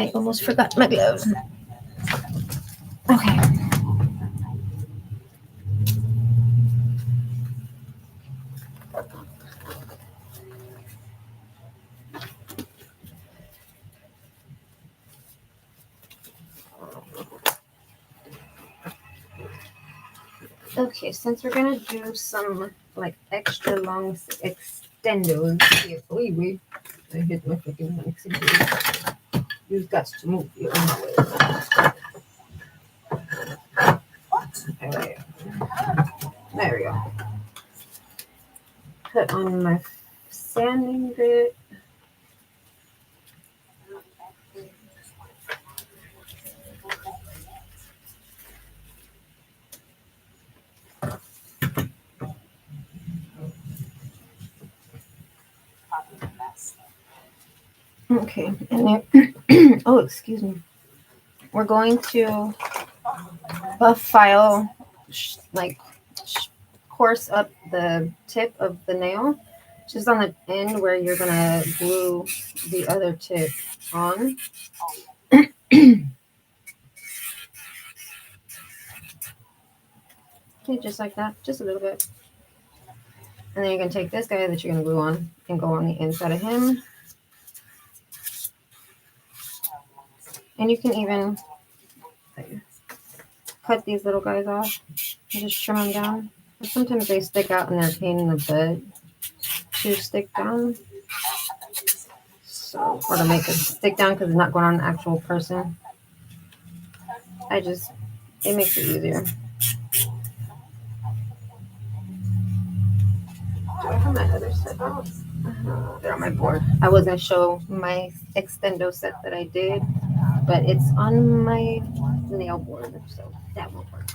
I almost forgot my gloves. Okay. Okay, since we're gonna do some like extra long extendos, I hit my freaking extendos. You've got to move your own way. There we go. Put on my sanding bit. Okay, and then, oh, excuse me. We're going to buff file, course up the tip of the nail, just on the end where you're gonna glue the other tip on. Okay, just like that, just a little bit. And then you're gonna take this guy that you're gonna glue on and go on the inside of him. And you can even cut these little guys off and just trim them down. Sometimes they stick out and they're a pain in the butt to stick down. So, or to make it stick down because it's not going on an actual person. It makes it easier. Do I have my other set out? They're on my board. I was going to show my extendo set that I did, but it's on my nail board, so that won't work.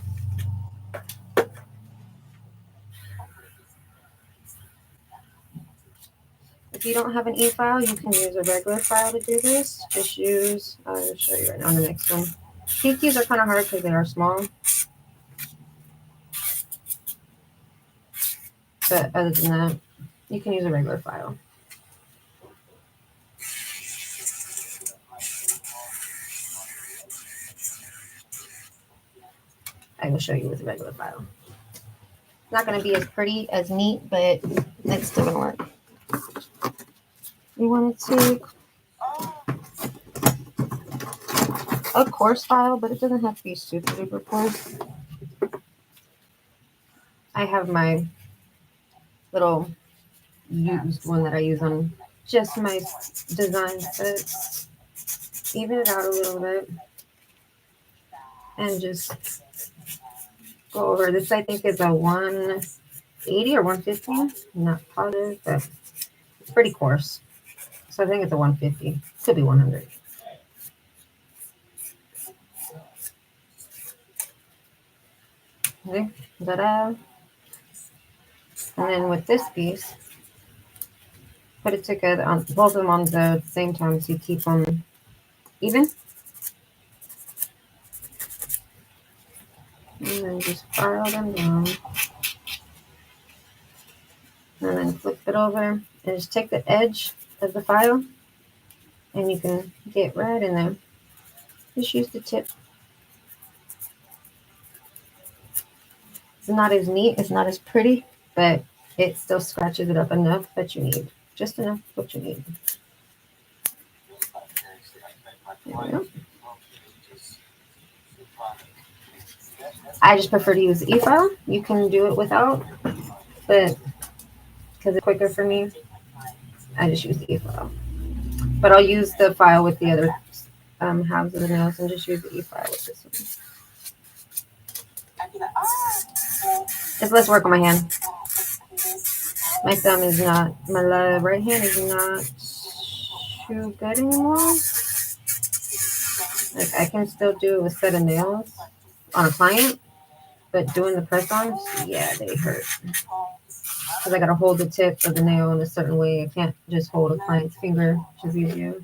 If you don't have an e-file, you can use a regular file to do this. Just use, I'll show you right now on the next one. PQs are kind of hard because they are small. But other than that, you can use a regular file. I will show you with a regular file. It's not going to be as pretty, as neat, but it's still going to work. You want to take a coarse file, but it doesn't have to be super duper coarse. I have my little used one that I use on just my design sets. Even it out a little bit. And just go over. This I think is a 180 or 150. I'm not positive, but it's pretty coarse. So I think it's a 150. Could be 100. Okay, ta-da. And then with this piece, put it together on both of them on the same time so you keep them even. And then just file them down. And then flip it over and just take the edge of the file and you can get right in there. Just use the tip. It's not as neat, it's not as pretty, but it still scratches it up enough that you need. Just enough what you need. There we go. I just prefer to use the e-file. You can do it without, but because it's quicker for me, I just use the e-file. But I'll use the file with the other halves of the nails and just use the e-file with this one. It's less work on my hand. My thumb is not, my right hand is not too good anymore. Like I can still do a set of nails on a client, but doing the press-ons, yeah, they hurt. Because I got to hold the tip of the nail in a certain way. I can't just hold a client's finger, which is easier.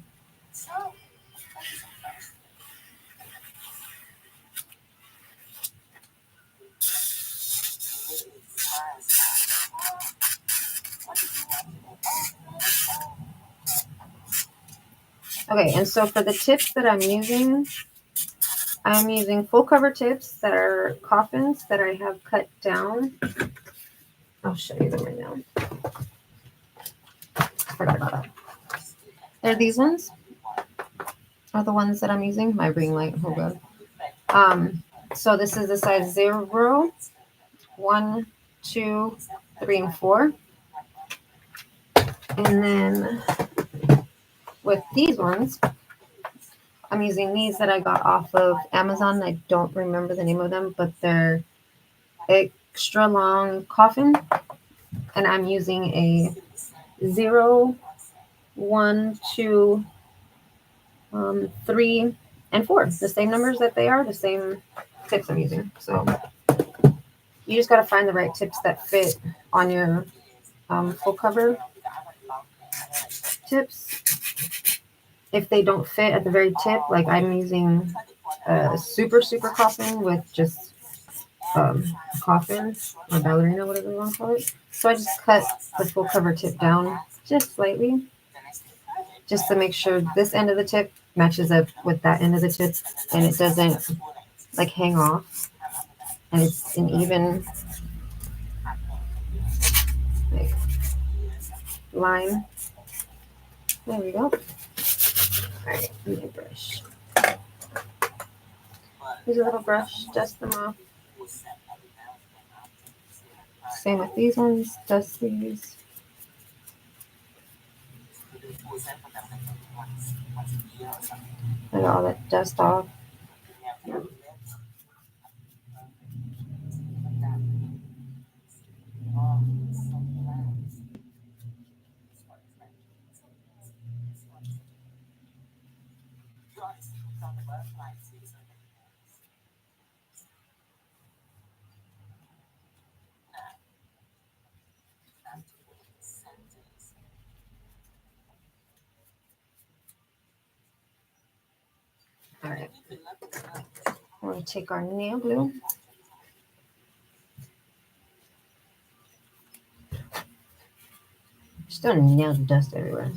Okay, and so for the tips that I'm using full cover tips that are coffins that I have cut down. I'll show you them right now. I forgot about that. They're these ones. Are the ones that I'm using. My ring light. Oh god. So this is the size 0, 1, 2, 3, and 4. And then with these ones, I'm using these that I got off of Amazon. I don't remember the name of them, but they're extra long coffin. And I'm using a 0, 1, 2, 3, and 4. The same numbers that they are, the same tips I'm using. So you just got to find the right tips that fit on your full cover tips. If they don't fit at the very tip, like I'm using a super coffin with just coffin or ballerina, whatever you want to call it. So I just cut the full cover tip down just slightly, just to make sure this end of the tip matches up with that end of the tip, and it doesn't like hang off, and it's an even like line. There we go. Alright, let me brush. Use a little brush, dust them off. Same with these ones, dust these. Let all that dust off. Alright. We're going to take our nail glue. Just don't nail dust everywhere.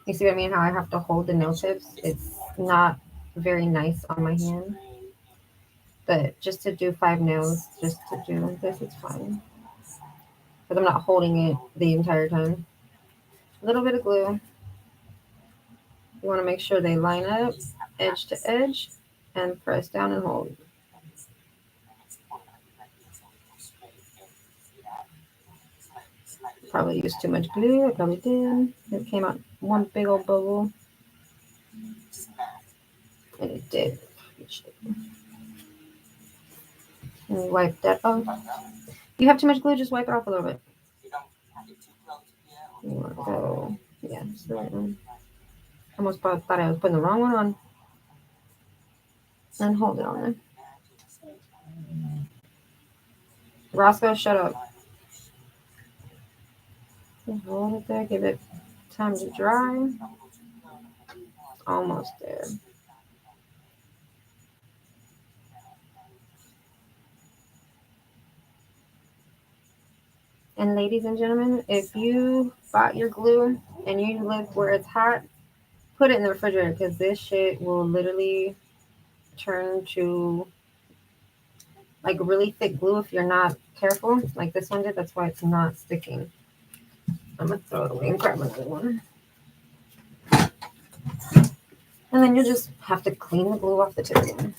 You see what I mean? How I have to hold the nail tips? It's not very nice on my hand. But just to do 5 nails, just to do this, it's fine. But I'm not holding it the entire time. A little bit of glue. You want to make sure they line up, edge to edge, and press down and hold. Probably used too much glue. I probably did. It came out one big old bubble. And it did. And wipe that off. If you have too much glue, just wipe it off a little bit. You want to go, yeah, it's the right one. Almost thought I was putting the wrong one on. And hold it on there. Roscoe, shut up. Just hold it there. Give it time to dry. Almost there. And ladies and gentlemen, if you bought your glue and you live where it's hot, put it in the refrigerator, because this shit will literally turn to like really thick glue if you're not careful, like this one did. That's why it's not sticking. I'm gonna throw it away and grab another one. And then you'll just have to clean the glue off the tip again.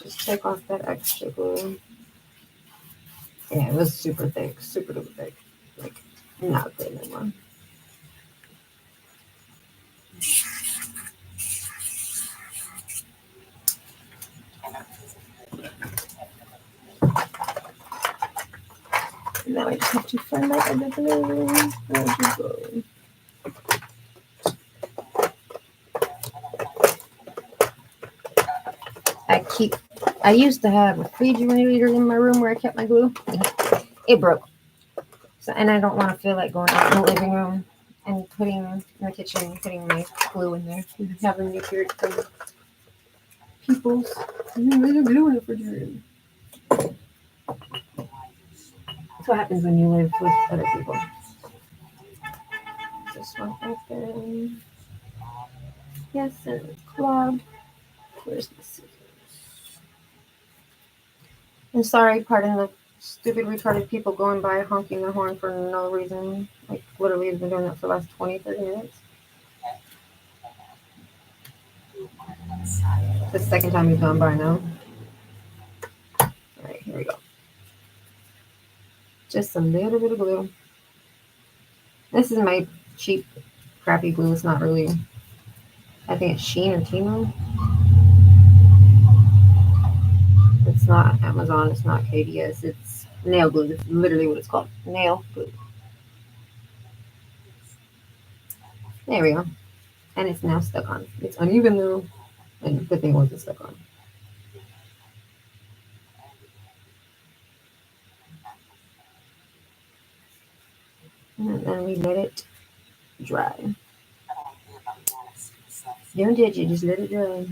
Just take off that extra glue. Yeah, it was super thick, super duper thick. Like, not good anymore. Now I just have to find my other glue. Where'd you go? I used to have a refrigerator in my room where I kept my glue. It broke. So, and I don't want to feel like going out in the living room and putting in the kitchen, putting my glue in there, and having me hear it from people's. There's glue in the refrigerator. That's what happens when you live with other people. This one open. Yes, and it's clogged. Where's the scissors? And sorry, pardon the stupid retarded people going by honking their horn for no reason. Like literally has been doing that for the last 20, 30 minutes. It's the second time he's gone by now. Alright, here we go. Just a little bit of glue. This is my cheap, crappy glue. It's not really, I think it's Shein or Timo. It's not Amazon. It's not KDS. It's nail glue. It's literally what it's called. Nail glue. There we go. And it's now stuck on. It's uneven though. And the thing wasn't stuck on. And then we let it dry. Don't touch it, just let it dry.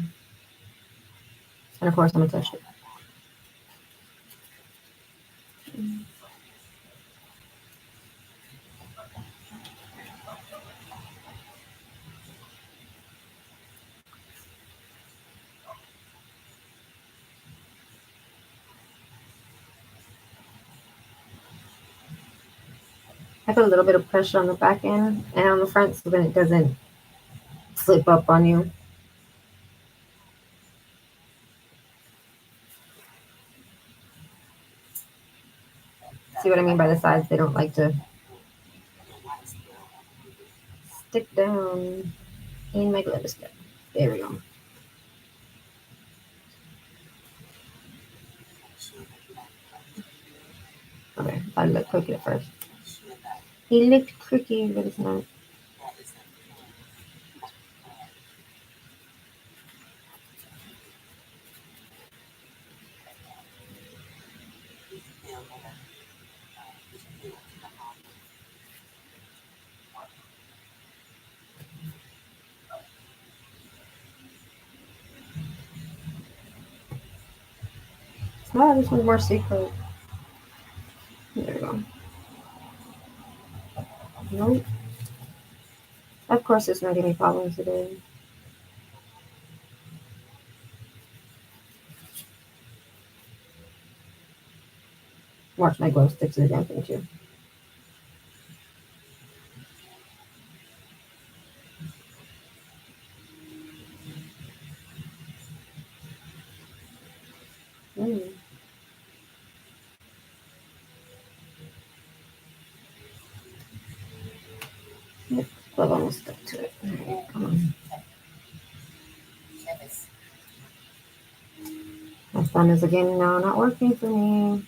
And of course, I'm gonna touch it. I put a little bit of pressure on the back end and on the front so then it doesn't slip up on you. See what I mean by the sides? They don't like to stick down in my glue stick. There we go. Okay, I look crooked at first. He looked crooked, but it's not. Oh, this one's more secret. There we go. Nope. Of course, it's not giving me problems today. Watch my glow stick to the damn thing too. Mm. Yep, glove almost stuck to it. Right, come on. My thumb is again now not working for me.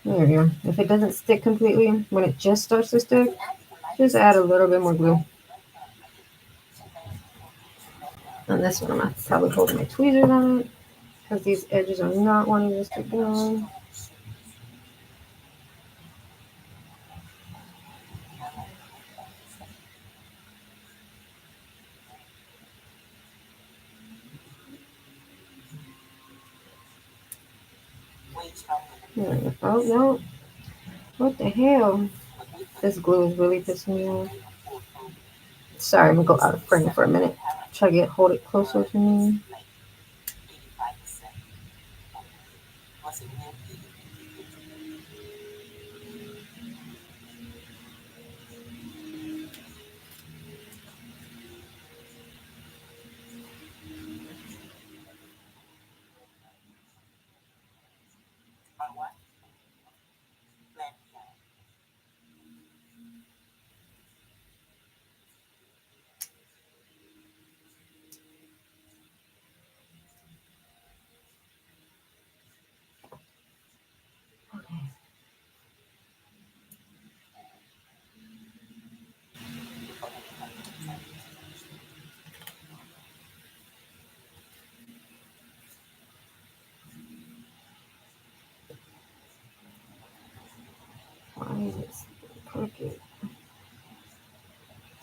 There we go. If it doesn't stick completely, when it just starts to stick, just add a little bit more glue. On this one, I'm probably holding my tweezers on it because these edges are not wanting to stick down. Oh no. What the hell? This glue is really pissing me off. Sorry, I'm gonna go out of frame for a minute. Try to hold it closer to me.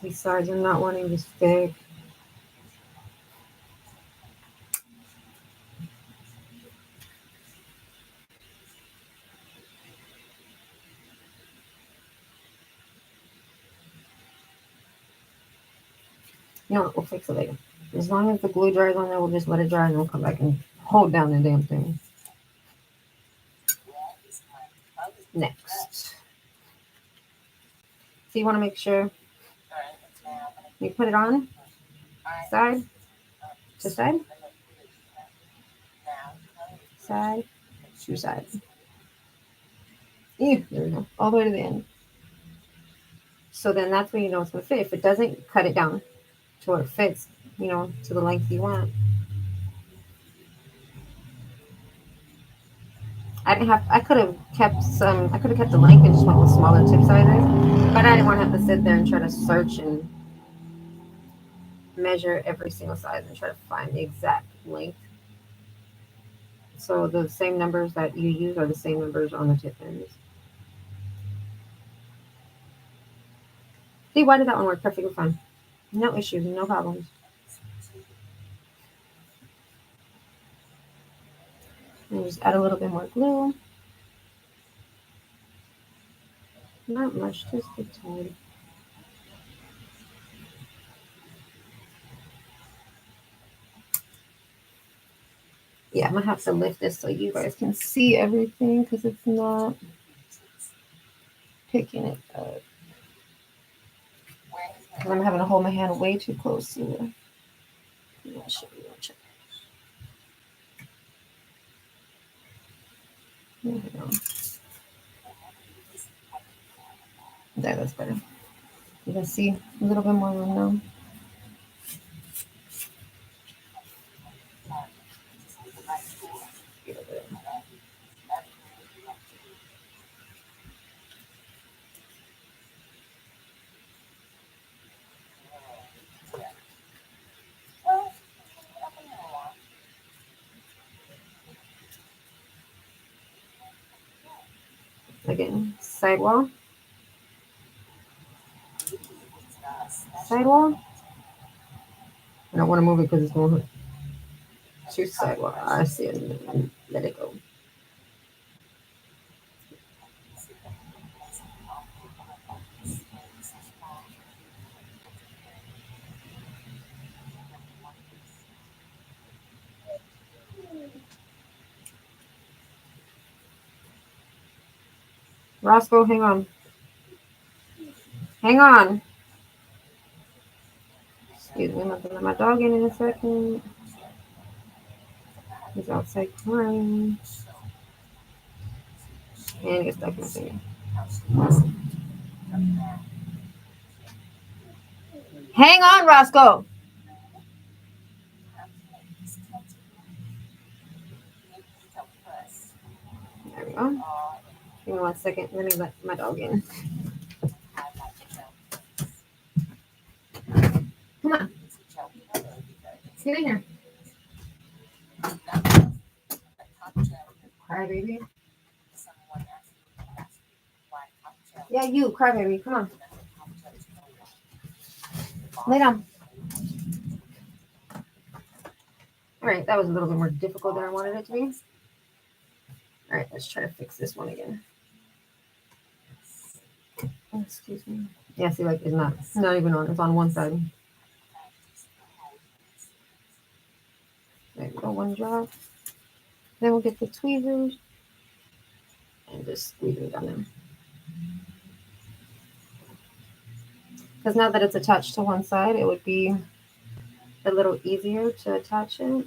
These sides are not wanting to stick. You know what? We'll fix it later. As long as the glue dries on there, we'll just let it dry and we'll come back and hold down the damn thing. Next. So you want to make sure you put it on side to side, side to side. There we go. All the way to the end. So then that's when you know it's going to fit. If it doesn't, cut it down to where it fits, you know, to the length you want. I could have kept the length and just went with smaller tip sizes, but I didn't want to have to sit there and try to search and measure every single size and try to find the exact length. So the same numbers that you use are the same numbers on the tip ends. See, why did that one work perfectly fine? No issues, no problems. And just add a little bit more glue. Not much, just a tad. Yeah, I'm gonna have to lift this so you guys can see everything because it's not picking it up. I'm having to hold my hand way too close to it. There we go. There, that's better. You can see a little bit more room now. Again, sidewall. Sidewall. I don't want to move it because it's going to sidewall. I see it and let it go. Roscoe, hang on. Hang on. Excuse me, I'm going to let my dog in a second. He's outside crying. And he gets stuck in my finger. Hang on, Roscoe. There we go. Give me 1 second. Let me let my dog in. Come on. Get in here. Cry, baby. Yeah, you, cry, baby. Come on. Lay down. All right, that was a little bit more difficult than I wanted it to be. All right, let's try to fix this one again. Oh, excuse me. Yeah, see, like it's not even on. It's on one side. There we go, one drop. Then we'll get the tweezers and just squeeze it on them. Because now that it's attached to one side, it would be a little easier to attach it.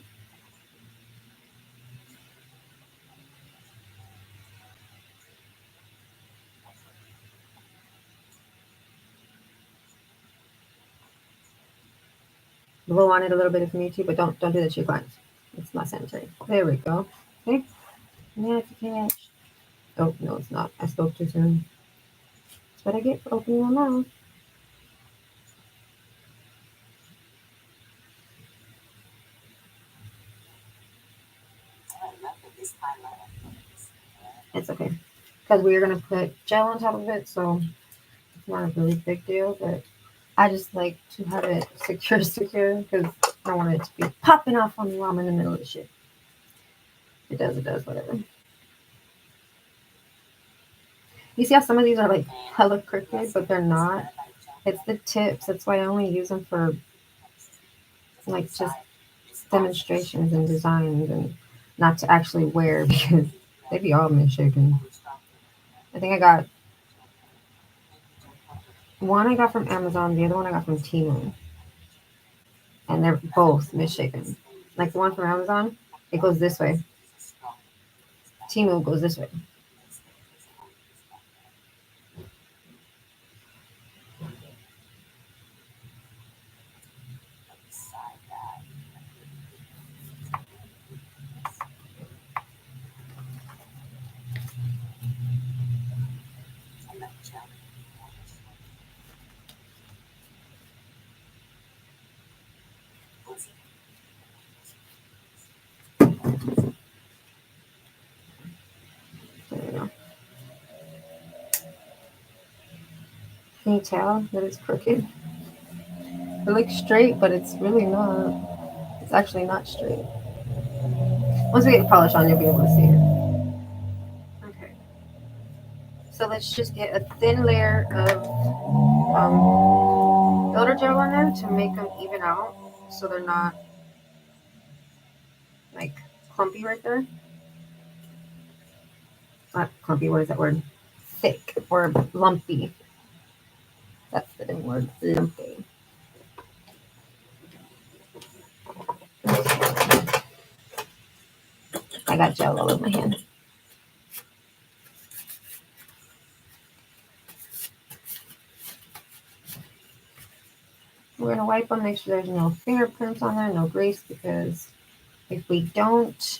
Blow on it a little bit if you need to, but don't do that to your clients. It's not sanitary. There we go. Okay. Now to catch. Oh no, it's not. I spoke too soon. That's what I get for opening my mouth. It's okay. Because we are gonna put gel on top of it, so it's not a really big deal, but I just like to have it secure because I don't want it to be popping off on me while I'm in the middle of the shit. It does, whatever. You see how some of these are like hella crooked, but they're not. It's the tips. That's why I only use them for like just demonstrations and designs and not to actually wear because they be all misshapen. I think I got one I got from Amazon, the other one I got from Temu, and they're both misshapen. Like the one from Amazon, it goes this way. Temu goes this way. There you go. Can you tell that it's crooked? It looks straight, but it's really not. It's actually not straight. Once we get the polish on, you'll be able to see it. Okay. So let's just get a thin layer of builder gel on there to make them even out so they're not like clumpy right there. Not clumpy, what is that word? Thick or lumpy. That's the dang word, lumpy. I got gel all over my hand. We're going to wipe them, make sure there's no fingerprints on there, no grease, because if we don't,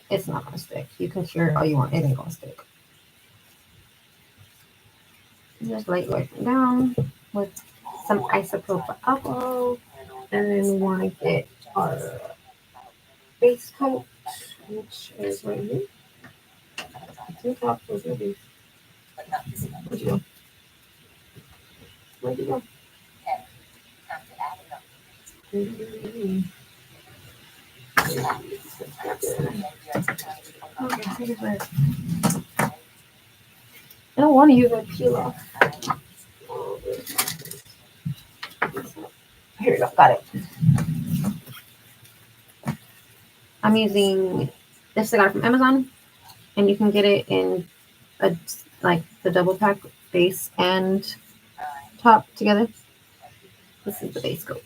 it's not going to stick. You can cure it all you want, it ain't going to stick. Just light wiping down with some isopropyl alcohol, and then we want to get our base coat, which is right here. Two top, those are these. Where'd you go? Where'd you go? Okay, I don't want to use a peel off. Here we go, got it. I'm using this I got from Amazon, and you can get it in like the double pack base and top together. This is the base coat.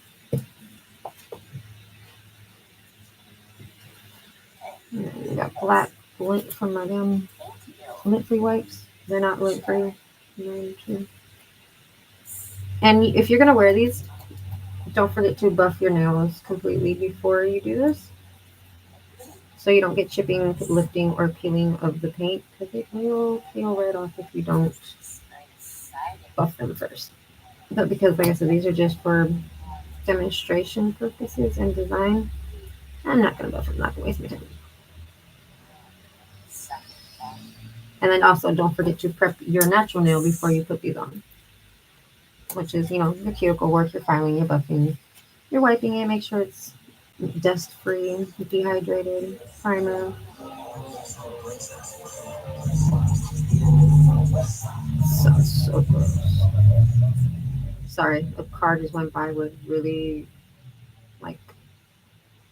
And we got black lint from my damn lint-free wipes. They're not lint-free. And if you're gonna wear these, don't forget to buff your nails completely before you do this, so you don't get chipping, lifting, or peeling of the paint, because it will peel right off if you don't buff them first. But because, like I said, these are just for demonstration purposes and design, I'm not gonna buff them. I'm not gonna waste my time. And then also don't forget to prep your natural nail before you put these on, which is, the cuticle work, your filing, your buffing, you're wiping it, make sure it's dust free, dehydrated, primer. So gross. Sorry, a car just went by with really, like,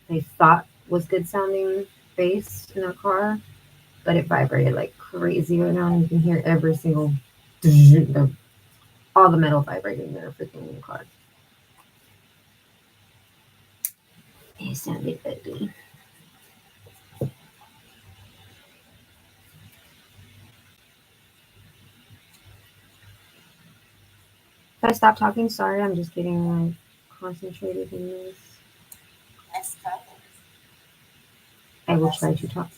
they thought was good sounding bass in a car, but it vibrated like crazy right now, and you can hear every single all the metal vibrating in their freaking car. It sounded ugly. If I stop talking, sorry, I'm just getting like concentrated in this. I will try to talk.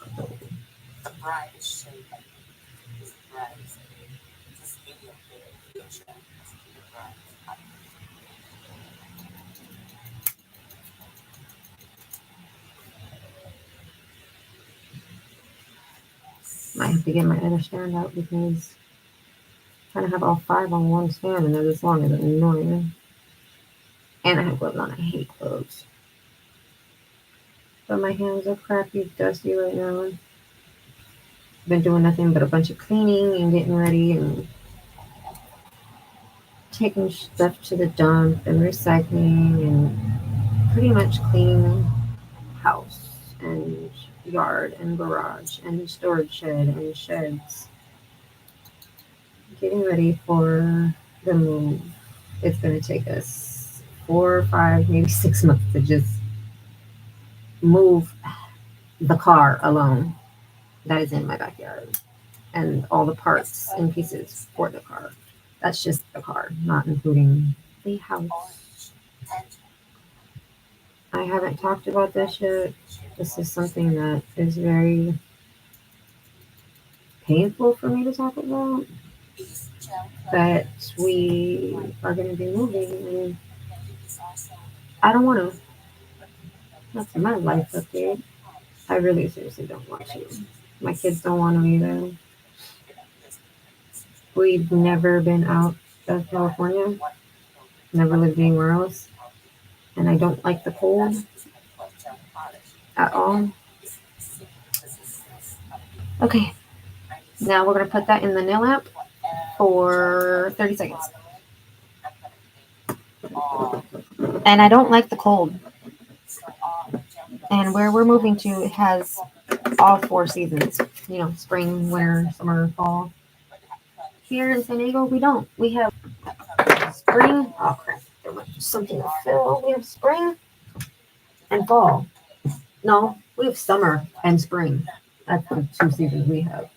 Might have to get my other stand out because trying to have all 5 on one stand and they're this long is annoying. And I have gloves on. I hate gloves. But my hands are crappy, dusty right now. Been doing nothing but a bunch of cleaning and getting ready and taking stuff to the dump and recycling and pretty much cleaning house and yard and garage and storage shed and sheds. Getting ready for the move. It's going to take us 4 or 5, maybe 6 months to just move the car alone that is in my backyard and all the parts and pieces for the car. That's just the car, not including the house. I haven't talked about this yet. This is something that is very painful for me to talk about. But we are going to be moving, and I don't want to. That's my life update. I really seriously don't want to. My kids don't want to either. We've never been out of California, never lived anywhere else, and I don't like the cold at all. Okay, now we're going to put that in the nail lamp for 30 seconds. And I don't like the cold. And where we're moving to, it has all 4 seasons. You know, spring, winter, summer, fall. Here in San Diego, we don't. We have spring. Oh, crap. There was something to fill. We have spring and fall. No, we have summer and spring. That's the 2 seasons we have.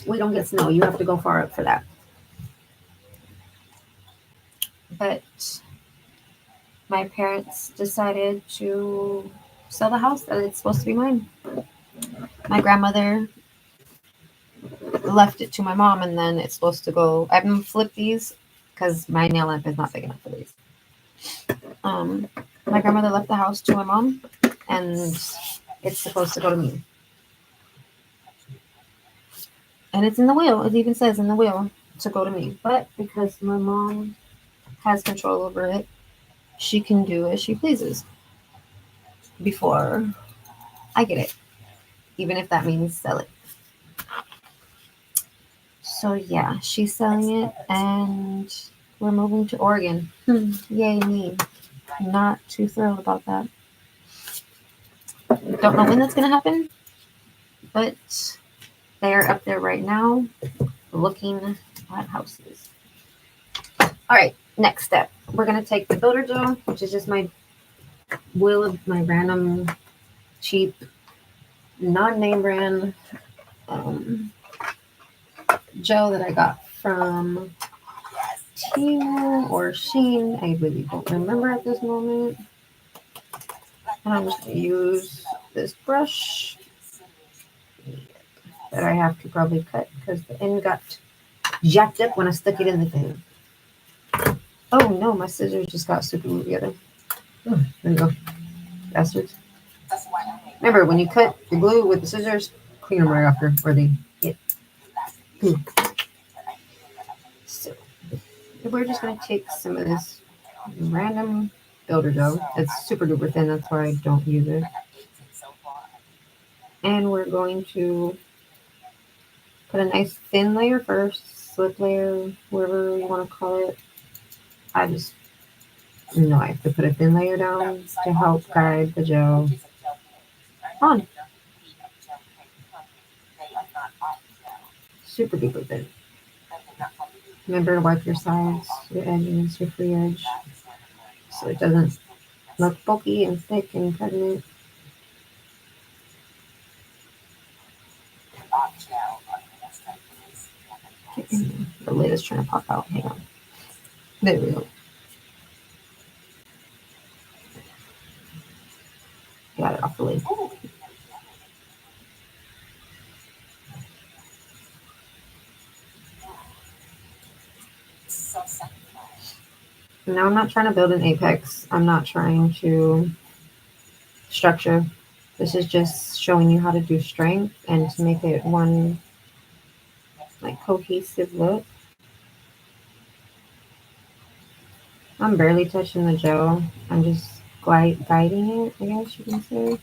We don't get snow. You have to go far up for that. But my parents decided to sell the house that it's supposed to be mine. My grandmother left it to my mom, and then it's supposed to go. I'm gonna flip these because my nail lamp is not big enough for these. My grandmother left the house to my mom, and it's supposed to go to me. And it's in the will. It even says in the will to go to me. But because my mom has control over it, she can do as she pleases before I get it, even if that means sell it. So yeah, she's selling it, and we're moving to Oregon. Yay me. Not too thrilled about that. Don't know when that's going to happen, but they're up there right now looking at houses. All right, next step. We're going to take the builder gel, which is just my random cheap non-name brand gel that I got from Temu or Shein. I really don't remember at this moment. And I'm just going to use this brush that I have to probably cut because the end got jacked up when I stuck it in the thing. Oh no, my scissors just got super glued together. There you go. Bastards. Remember, when you cut the glue with the scissors, clean them right after or they get glue. So we're just going to take some of this random builder gel. It's super duper thin, that's why I don't use it. And we're going to put a nice thin layer first, slip layer, whatever you want to call it. I have to put a thin layer down to help guide the gel on. Super duper thin. Remember to wipe your sides, your edges, your free edge, so it doesn't look bulky and thick and pregnant. The lid is trying to pop out. Hang on. There we go. Got it off the lid. Now I'm not trying to build an apex. I'm not trying to structure. This is just showing you how to do strength and to make it one like cohesive look. I'm barely touching the gel. I'm just guiding it, I guess you can say.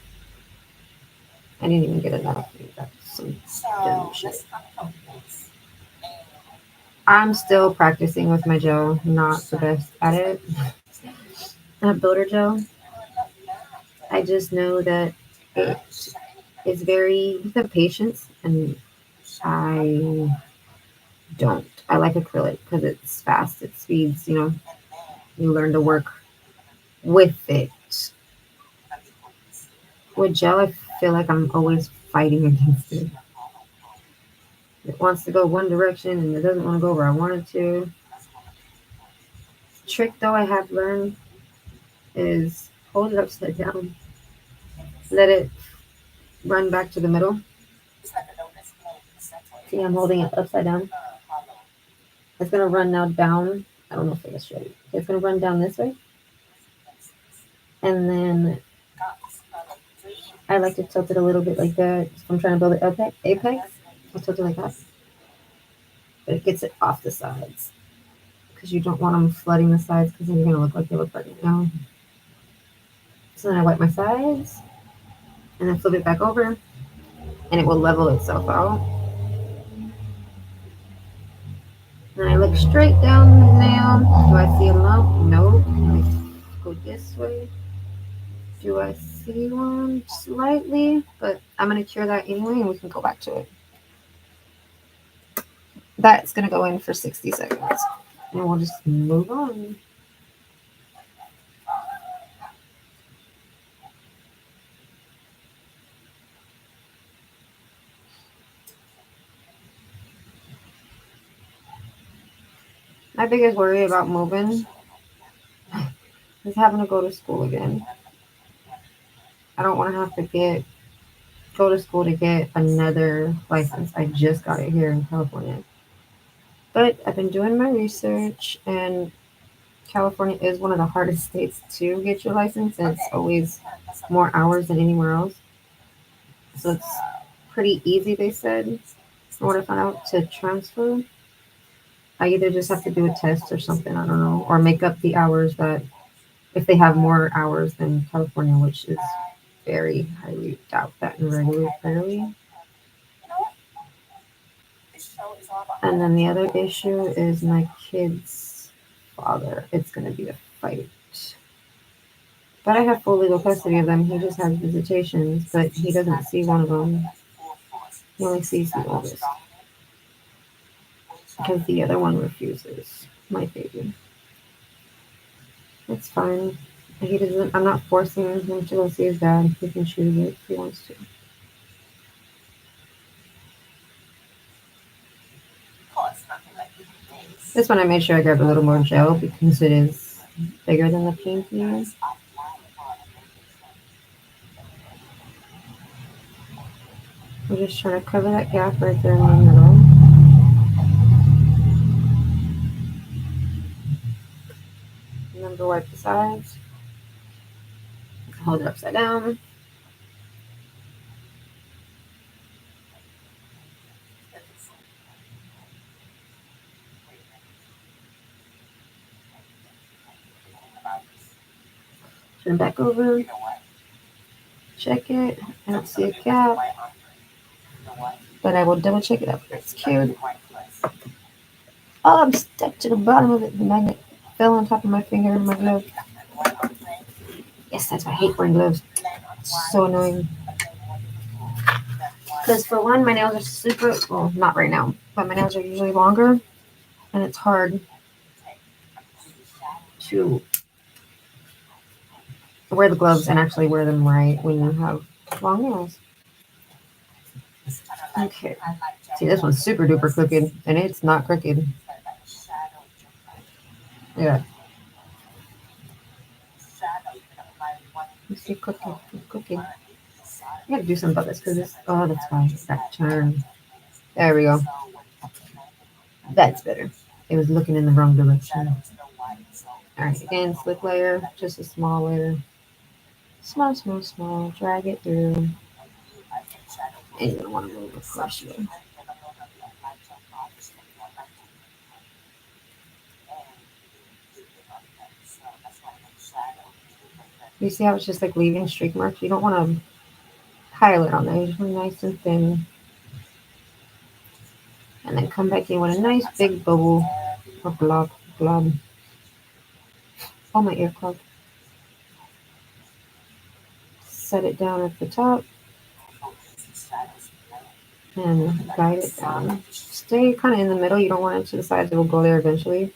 I didn't even get enough. That's some dumb shit. I'm still practicing with my gel. Not the best at it. Builder gel. I just know that it is very within patience, and I don't. I like acrylic because it's fast. It speeds. You learn to work with it. With gel, I feel like I'm always fighting against it. It wants to go one direction and it doesn't want to go where I want it to. Trick though I have learned is hold it upside down, let it run back to the middle. See, I'm holding it upside down. It's gonna run now down. I don't know if it's straight. It's gonna run down this way, and then I like to tilt it a little bit like that. If I'm trying to build it apex, I'll tilt it like that, but it gets it off the sides because you don't want them flooding the sides because then you're gonna look like they look right now. So then I wipe my sides and then flip it back over, and it will level itself out. And I look straight down the nail. Do I see a lump? Nope. I go this way. Do I see one? Slightly, but I'm going to cure that anyway and we can go back to it. That's going to go in for 60 seconds. And we'll just move on. My biggest worry about moving is having to go to school again. I don't want to have to go to school to get another license. I just got it here in California. But I've been doing my research, and California is one of the hardest states to get your license, and it's always more hours than anywhere else. So it's pretty easy, they said, from what I found out, to transfer. I either just have to do a test or something, I don't know, or make up the hours that if they have more hours than California, which is very highly doubt that and regularly. And then the other issue is my kid's father. It's going to be a fight. But I have full legal custody of them. He just has visitations, but he doesn't see one of them. He only sees the oldest because the other one refuses. My baby. It's fine. He doesn't. I'm not forcing him to go see his dad. He can choose it if he wants to. This one I made sure I grabbed a little more gel because it is bigger than the pinky. I'm just trying to cover that gap right there in the middle. Remember, wipe the sides. Hold it upside down. Turn back over. Check it. I don't see a gap, but I will double check it out. It's cute. Oh, I'm stuck to the bottom of it. The magnet fell on top of my finger and my glove. Yes, that's why I hate wearing gloves. It's so annoying. Because for one, my nails are super, well, not right now, but my nails are usually longer, and it's hard to wear the gloves and actually wear them right when you have long nails. Okay. See, this one's super duper crooked, and it's not crooked. Yeah. You see, cooking. I gotta do something about this because it's, oh, that's fine. That turn. There we go. That's better. It was looking in the wrong direction. Alright, again, slick layer, just a small layer. Small, small, small. Drag it through. And you're gonna want to move, of course, you. You see how it's just like leaving streak marks? You don't want to pile it on there. You just want nice and thin. And then come back in with a nice big bubble or blob. Oh, my ear clogged. Set it down at the top and guide it down. Stay kind of in the middle. You don't want it to the sides. It will go there eventually.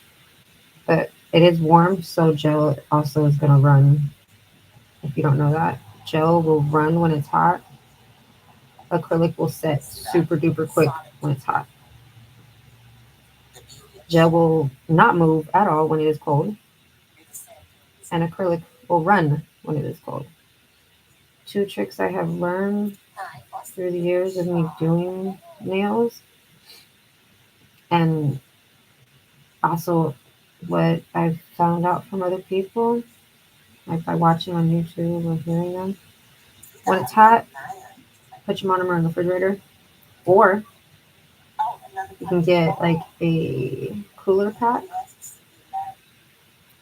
But it is warm, so gel also is going to run. If you don't know that, gel will run when it's hot. Acrylic will set super duper quick when it's hot. Gel will not move at all when it is cold. And acrylic will run when it is cold. 2 tricks I have learned through the years of me doing nails, and also what I've found out from other people, like by watching on YouTube or hearing them. When it's hot, put your monomer in the refrigerator, or you can get like a cooler pack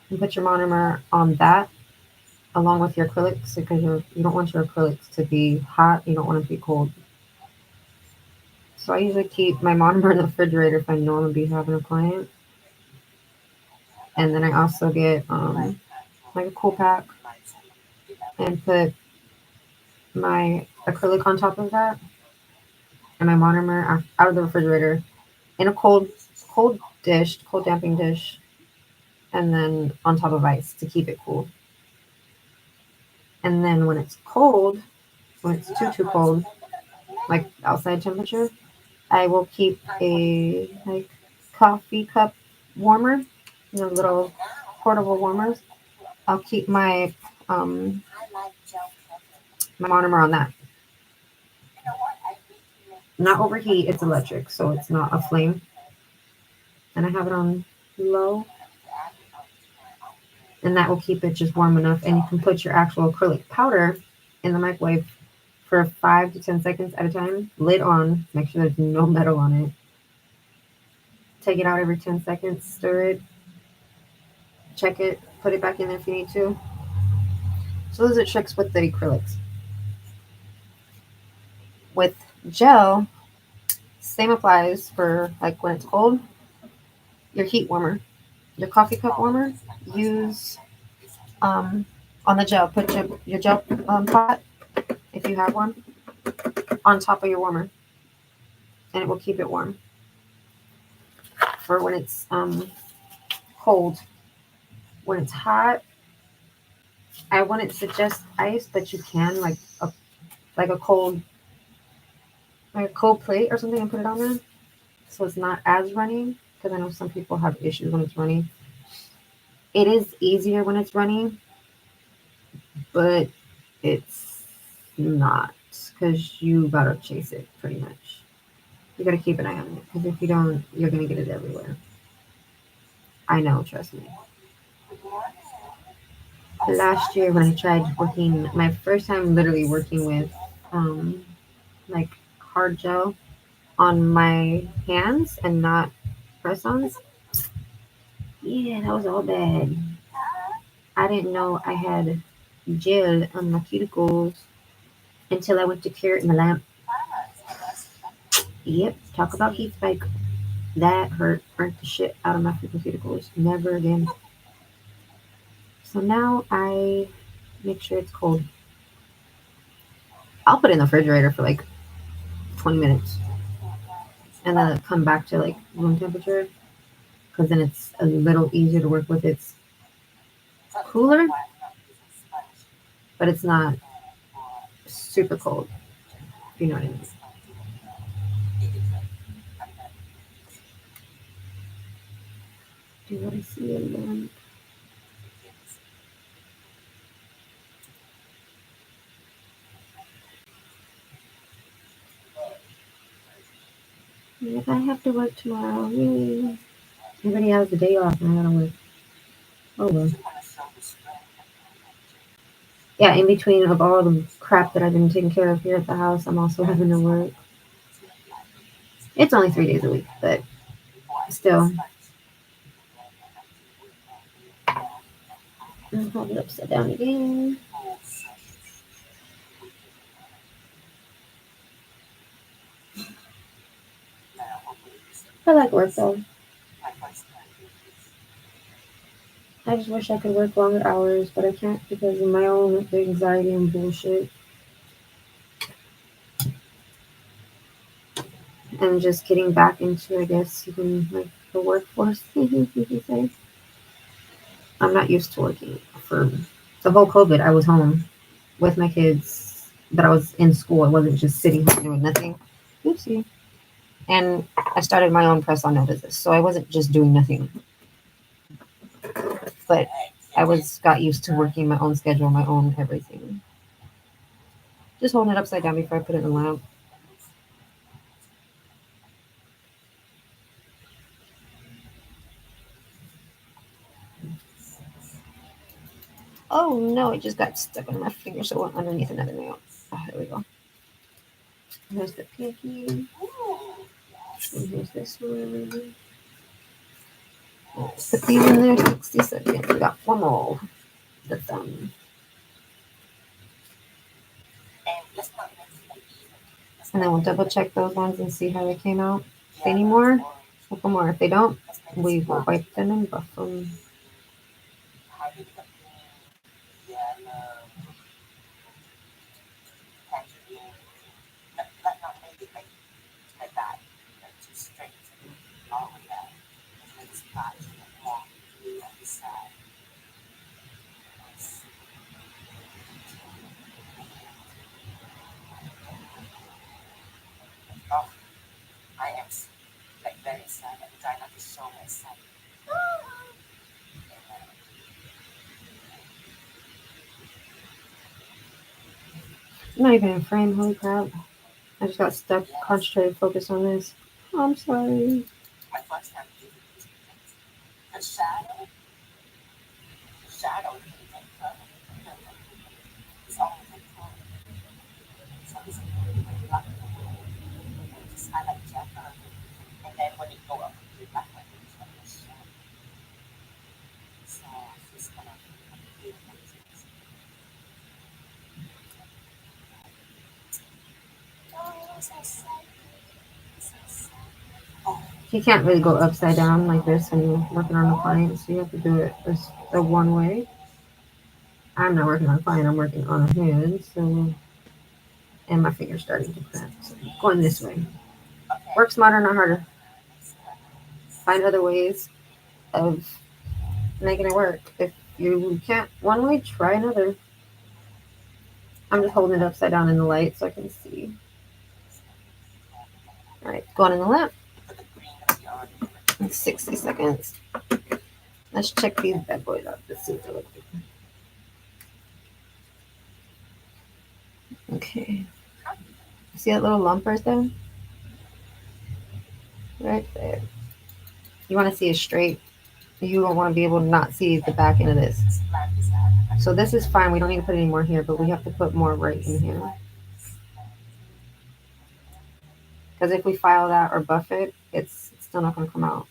and put your monomer on that along with your acrylics, because you don't want your acrylics to be hot, you don't want it to be cold. So I usually keep my monomer in the refrigerator if I know I'm going to be having a client. And then I also get like a cool pack and put my acrylic on top of that and my monomer out of the refrigerator in a cold dish, cold damping dish, and then on top of ice to keep it cool. And then when it's cold, when it's too cold, like outside temperature, I will keep a like coffee cup warmer, little portable warmers. I'll keep my my monomer on that. Not overheat, it's electric, so it's not a flame. And I have it on low. And that will keep it just warm enough. And you can put your actual acrylic powder in the microwave for 5 to 10 seconds at a time. Lid on, make sure there's no metal on it. Take it out every 10 seconds, stir it, check it, put it back in there if you need to. So those are tricks with the acrylics. With gel, same applies for like when it's cold. Your heat warmer, your coffee cup warmer, use on the gel. Put your gel pot, if you have one, on top of your warmer, and it will keep it warm for when it's cold. When it's hot, I wouldn't suggest ice, but you can like a cold plate or something and put it on there, so it's not as runny. Because I know some people have issues when it's runny. It is easier when it's runny, but it's not, because you gotta chase it pretty much. You gotta keep an eye on it, because if you don't, you're gonna get it everywhere. I know, trust me. Last year when I tried working, my first time literally working with like hard gel on my hands and not press-ons, yeah, that was all bad. I didn't know I had gel on my cuticles until I went to cure it in the lamp. Yep, talk about heat spike. That burnt the shit out of my freaking cuticles. Never again. So now I make sure it's cold. I'll put it in the refrigerator for like 20 minutes and then come back to like room temperature, because then it's a little easier to work with. It's cooler, but it's not super cold, if you know what I mean. Do I see a lamp? If I have to work tomorrow, really. Everybody has the day off and I gotta work. Oh well. Yeah, in between of all the crap that I've been taking care of here at the house, I'm also having to work. It's only 3 days a week, but still. I'll hold it upside down again. work though. I just wish I could work longer hours, but I can't because of my own anxiety and bullshit. And just getting back into, I guess, even like the workforce, you could say. I'm not used to working for the whole COVID. I was home with my kids, but I was in school. I wasn't just sitting home doing nothing. Oopsie. And I started my own press on notices, so I wasn't just doing nothing. But I got used to working my own schedule, my own everything. Just holding it upside down before I put it in the lamp. Oh no, it just got stuck on my finger, so it went underneath another nail. Oh, there we go. There's the pinky. And here's this one. Let's put these in there 60 seconds. We got one more. The thumb. And then we'll double check those ones and see how they came out. If they need more, we'll put more. If they don't, we will wipe them and buff them. I'm not even in frame, holy crap. I just got stuck, concentrated, focused on this. Oh, I'm sorry. You can't really go upside down like this when you're working on a client, so you have to do it the one way. I'm not working on a client, I'm working on a hand, so, and my finger's starting to cramp, so I'm going this way. Work smarter, not harder. Find other ways of making it work. If you can't one way, try another. I'm just holding it upside down in the light so I can see. All right, going in the lamp. 60 seconds. Let's check these bad boys out. Let's see what they look like. Okay. See that little lump right there? Right there. You want to see it straight. You don't want to be able to not see the back end of this. So this is fine. We don't need to put any more here, but we have to put more right in here. Because if we file that or buff it, it's still not going to come out.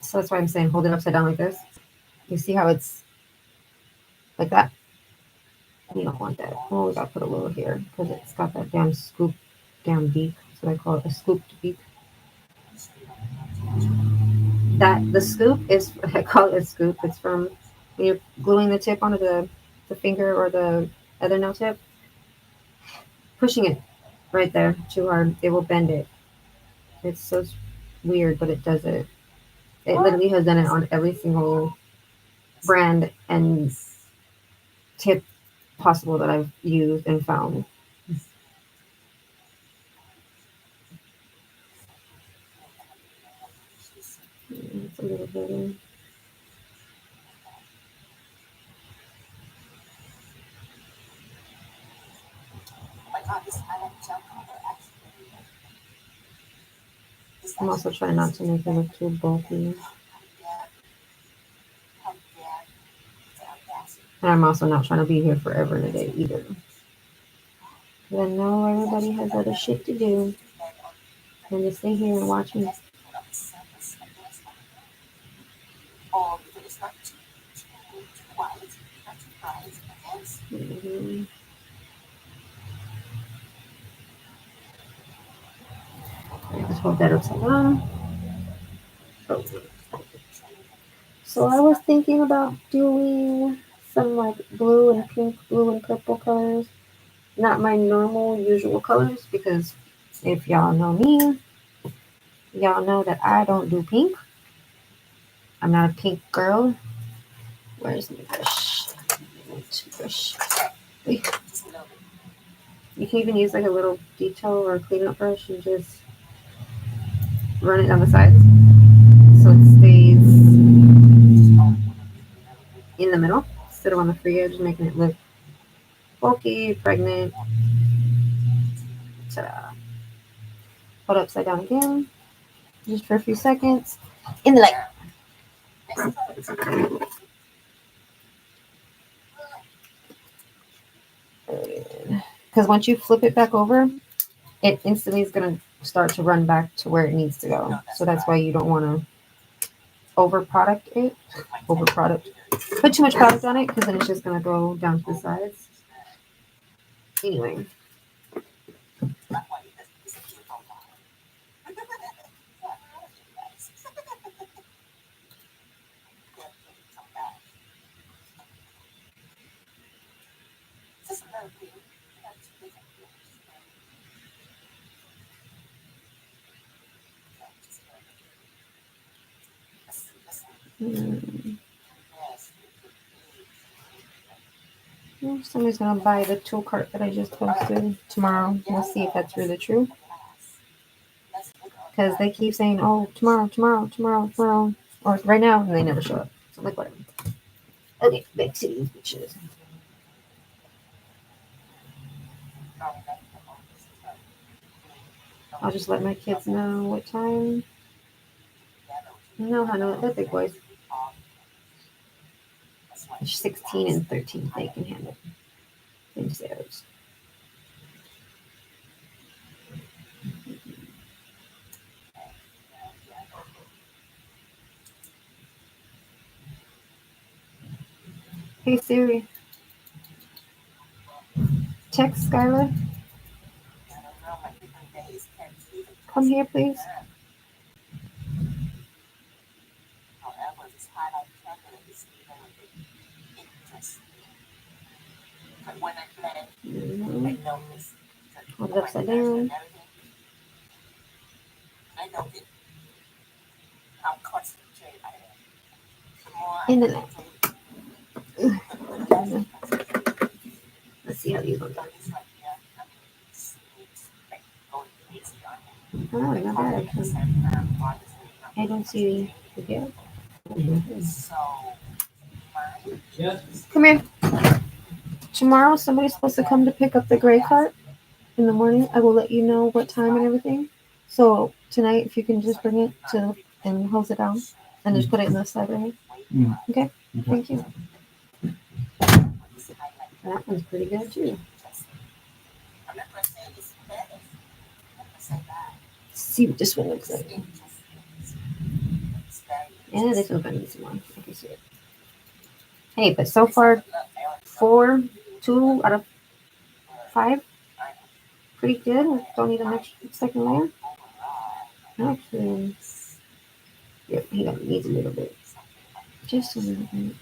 So that's why I'm saying hold it upside down like this. You see how it's like that? We don't want that. Oh, we got to put a little here because it's got that damn scoop, damn beak. That's what I call it, a scooped beak. That the scoop is, I call it a scoop. It's from when you're gluing the tip onto the finger or the other nail tip. Pushing it right there too hard, it will bend it. It's so weird, but it does it. It literally has done it on every single brand and tip possible that I've used and found. It's a little better. I'm also trying not to make it look too bulky. And I'm also not trying to be here forever and a day either. Because I know everybody has other shit to do. And to stay here and watch me. Mm-hmm. just hold that upside down. Oh. So I was thinking about doing some like blue and pink, blue and purple colors. Not my normal usual colors, because if y'all know me, y'all know that I don't do pink. I'm not a pink girl. Where's my brush? Toothbrush. You can even use like a little detail or cleanup brush and just run it down the sides so it stays in the middle instead of on the free edge, making it look bulky, pregnant. Ta-da. Hold upside down again, just for a few seconds. In the light. Because once you flip it back over, it instantly is going to start to run back to where it needs to go. So that's why you don't want to over product it. Over product. Put too much product on it, because then it's just going to go down to the sides. Anyway. Somebody's gonna buy the tool cart that I just posted tomorrow. We'll see if that's really true. Because they keep saying, "Oh, tomorrow, tomorrow, tomorrow, tomorrow," or right now, and they never show up. So I'm like, whatever. Okay, back to these pictures. I'll just let my kids know what time. No, honey, they're big boys. 16 and 13, they can handle themselves. Hey Siri, text Skylar. Come here, please. Hold it upside down. In the net. Let's see how these ones are. Oh, not bad actually. I don't see the gap. Come here. Tomorrow, somebody's supposed to come to pick up the gray cart in the morning. I will let you know what time and everything. So tonight, if you can just bring it to and hose it down and just put it in the side right here. Okay? Thank you. That one's pretty good too. Let's see what this one looks like. Yeah, this one's gonna need some more. I can see it. Hey, but so far, 2 out of 5. Pretty good. Don't need a next second layer. Actually, yeah, he needs a little bit. Just a little bit.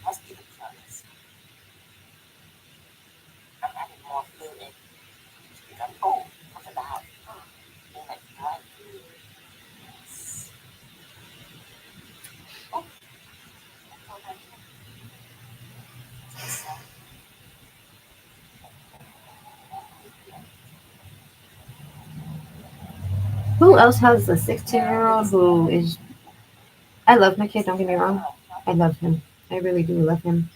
Who else has a 16-year-old who is... I love my kid, don't get me wrong. I love him. I really do love him.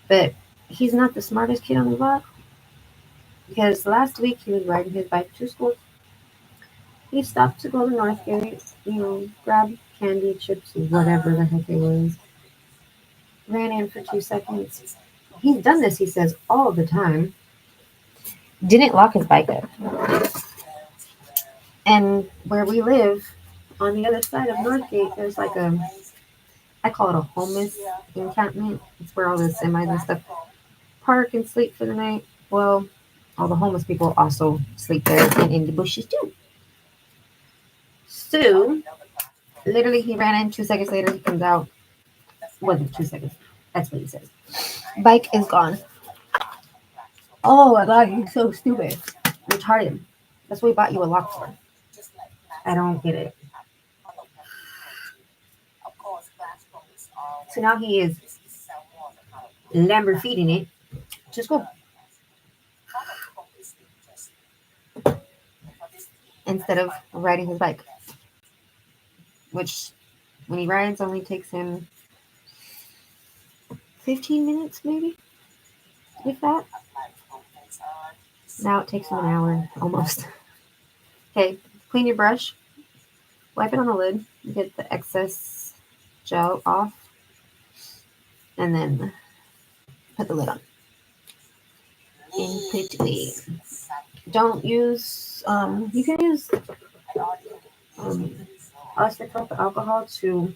But he's not the smartest kid on the block. Because last week he was riding his bike to school. He stopped to go to Northgate, grab candy, chips, whatever the heck it was. Ran in for 2 seconds. He's done this, he says, all the time. Didn't lock his bike up. And where we live, on the other side of Northgate, there's like I call it a homeless encampment. It's where all the semis and stuff park and sleep for the night. Well, all the homeless people also sleep there and in the bushes too. So literally he ran in 2 seconds later, he comes out. Wasn't 2 seconds. That's what he says. Bike is gone. Oh my god, you're so stupid. Retarded. That's what we bought you a lock for. I don't get it. So now he is lamber feeding it to school. Instead of riding his bike. Which when he rides only takes him 15 minutes maybe. If that. Now it takes him an hour almost. Okay, clean your brush. Wipe it on the lid. Get the excess gel off. And then put the lid on. In quickly. Don't use, you can use isopropyl alcohol to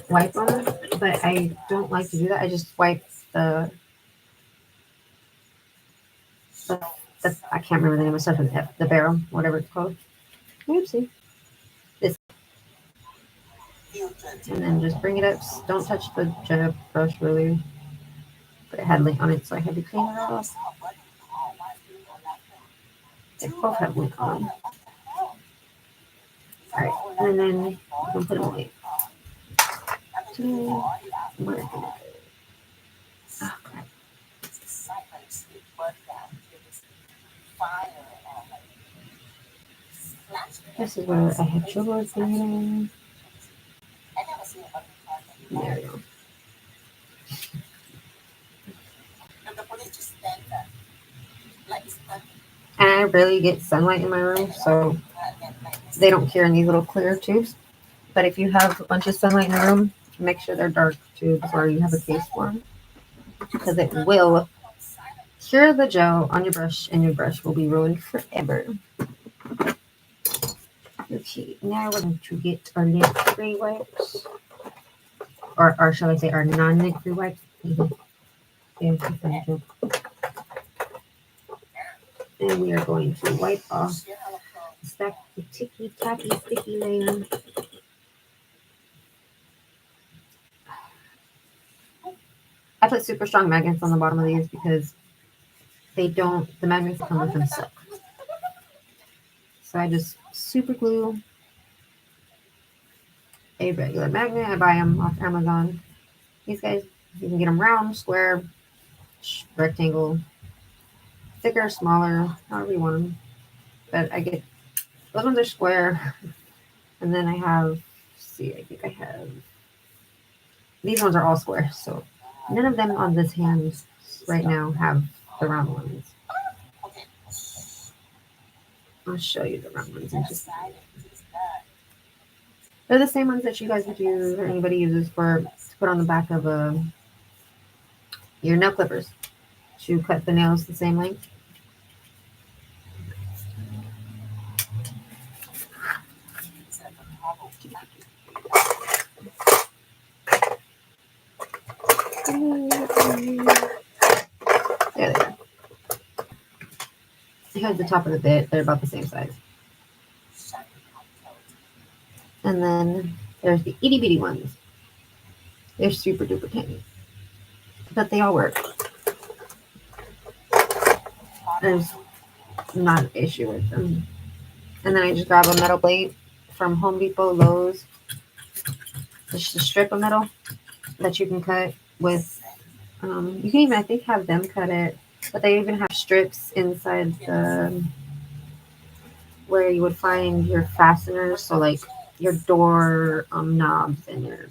wipe on them, but I don't like to do that. I just wipe the I can't remember the name of stuff, the barrel, whatever it's called. Oopsie. This. And then just bring it up. Don't touch the jet brush really. But it had lint on it, so I had to clean it off. They both have lint on them. Alright, and then you can put them away. Where is it? Oh, crap. This is where I have trouble cleaning. There we go. And I rarely get sunlight in my room, so they don't cure in these little clear tubes. But if you have a bunch of sunlight in your room, make sure they're dark tubes or you have a case for them, because it will cure the gel on your brush and your brush will be ruined forever. Okay, now we're going to get our lint-free wipes, or shall I say our non-lint-free wipes. And we are going to wipe off the ticky-tacky sticky layer. I put super strong magnets on the bottom of these because the magnets come with them silk. So I just super glue a regular magnet. I buy them off Amazon. These guys, you can get them round, square, rectangle, thicker, smaller, however you want them. But I get, those ones are square. And then I have, these ones are all square. So none of them on this hand right now have the round ones. I'll show you the round ones in just a minute. They're the same ones that you guys would use or anybody uses to put on the back of your nail clippers to cut the nails the same length. There they are. Here's the top of the bit. They're about the same size. And then there's the itty bitty ones. They're super duper tiny. But they all work. There's not an issue with them. And then I just grab a metal plate from Home Depot, Lowe's. Just a strip of metal that you can cut with. You can even, I think, have them cut it. But they even have strips inside where you would find your fasteners. So like your door knobs and your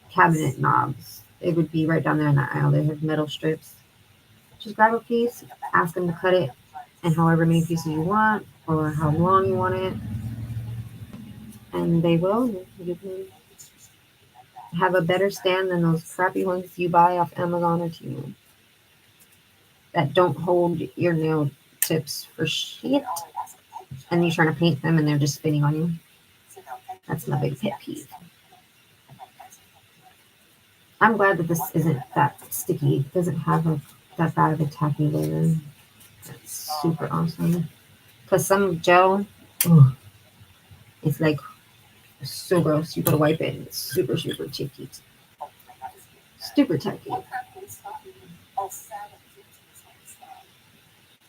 cabinet knobs. It would be right down there in that aisle. They have metal strips. Just grab a piece, ask them to cut it in however many pieces you want or how long you want it. And they will. You can have a better stand than those crappy ones you buy off Amazon or Temu that don't hold your nail tips for shit. And you're trying to paint them and they're just spinning on you. That's my big pet peeve. I'm glad that this isn't that sticky. It doesn't have that bad of a tacky layer. That's super awesome. Because some gel, it's like so gross. You gotta wipe it. It's super, super ticky. Super tacky.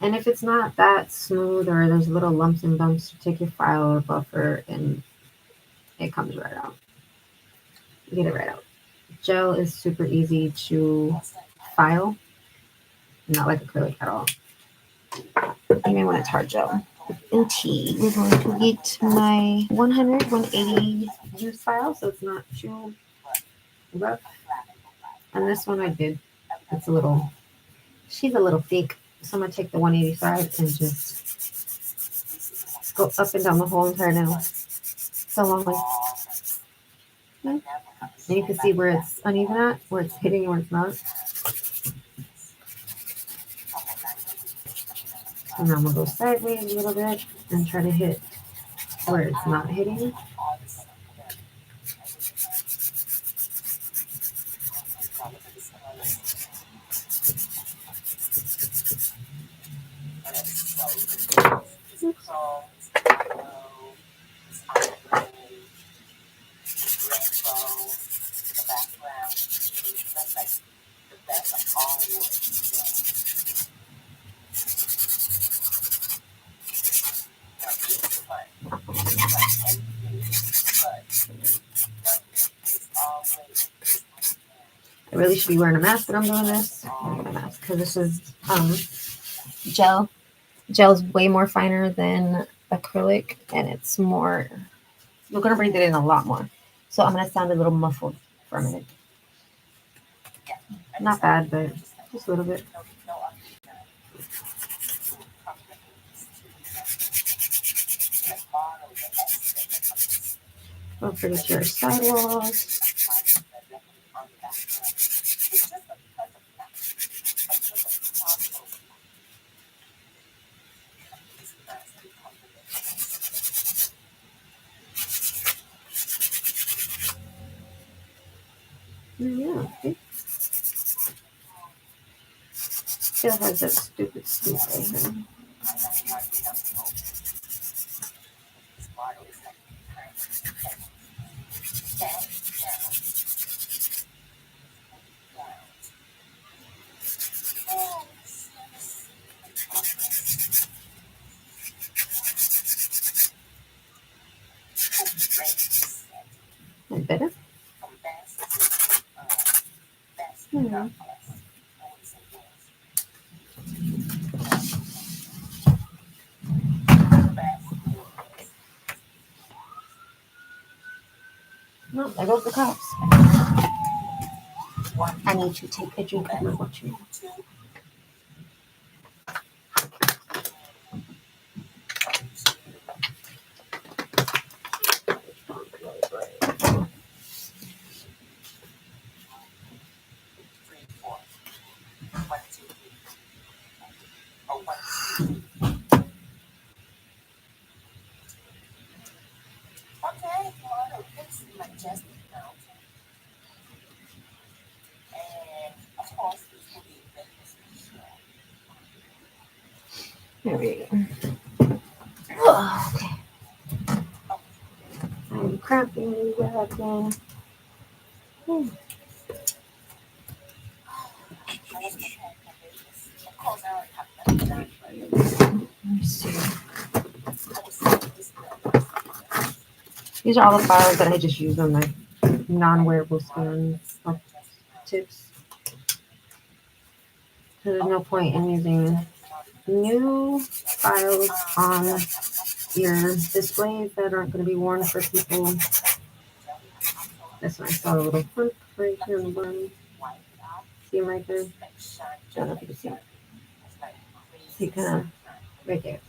And if it's not that smooth or there's little lumps and bumps, you take your file or buffer and it comes right out. You get it right out. Gel is super easy to file, not like acrylic at all. Even when it's hard gel. In tea, we're going to get my 100, 180 use file, so it's not too rough. And this one I did. It's a little, she's a little thick. So I'm going to take the 185 and just go up and down the whole entire nail. So long way. And you can see where it's uneven at, where it's hitting and where it's not. And now I'm going to go sideways a little bit and try to hit where it's not hitting. I really should be wearing a mask when I'm doing this. I'm wearing a mask because this is gel. Gel is way more finer than acrylic, and it's more. You're gonna breathe it in a lot more. So I'm gonna sound a little muffled for a minute. Not bad, but just a little bit. Don't forget your sidewalls. Yeah, it still has that stupid scoop right here. And better. Yeah. No, there goes the cops. I need to take a drink of my water. There we go. Oh, okay. I'm cramping again. Let me see. These are all the files that I just used on my non-wearable skin tips. So there's no point in using new files on your displays that aren't going to be worn for people. That's when I saw a little flip right here on the bottom. See them right there? I don't know if you can see it. See, kind of right there.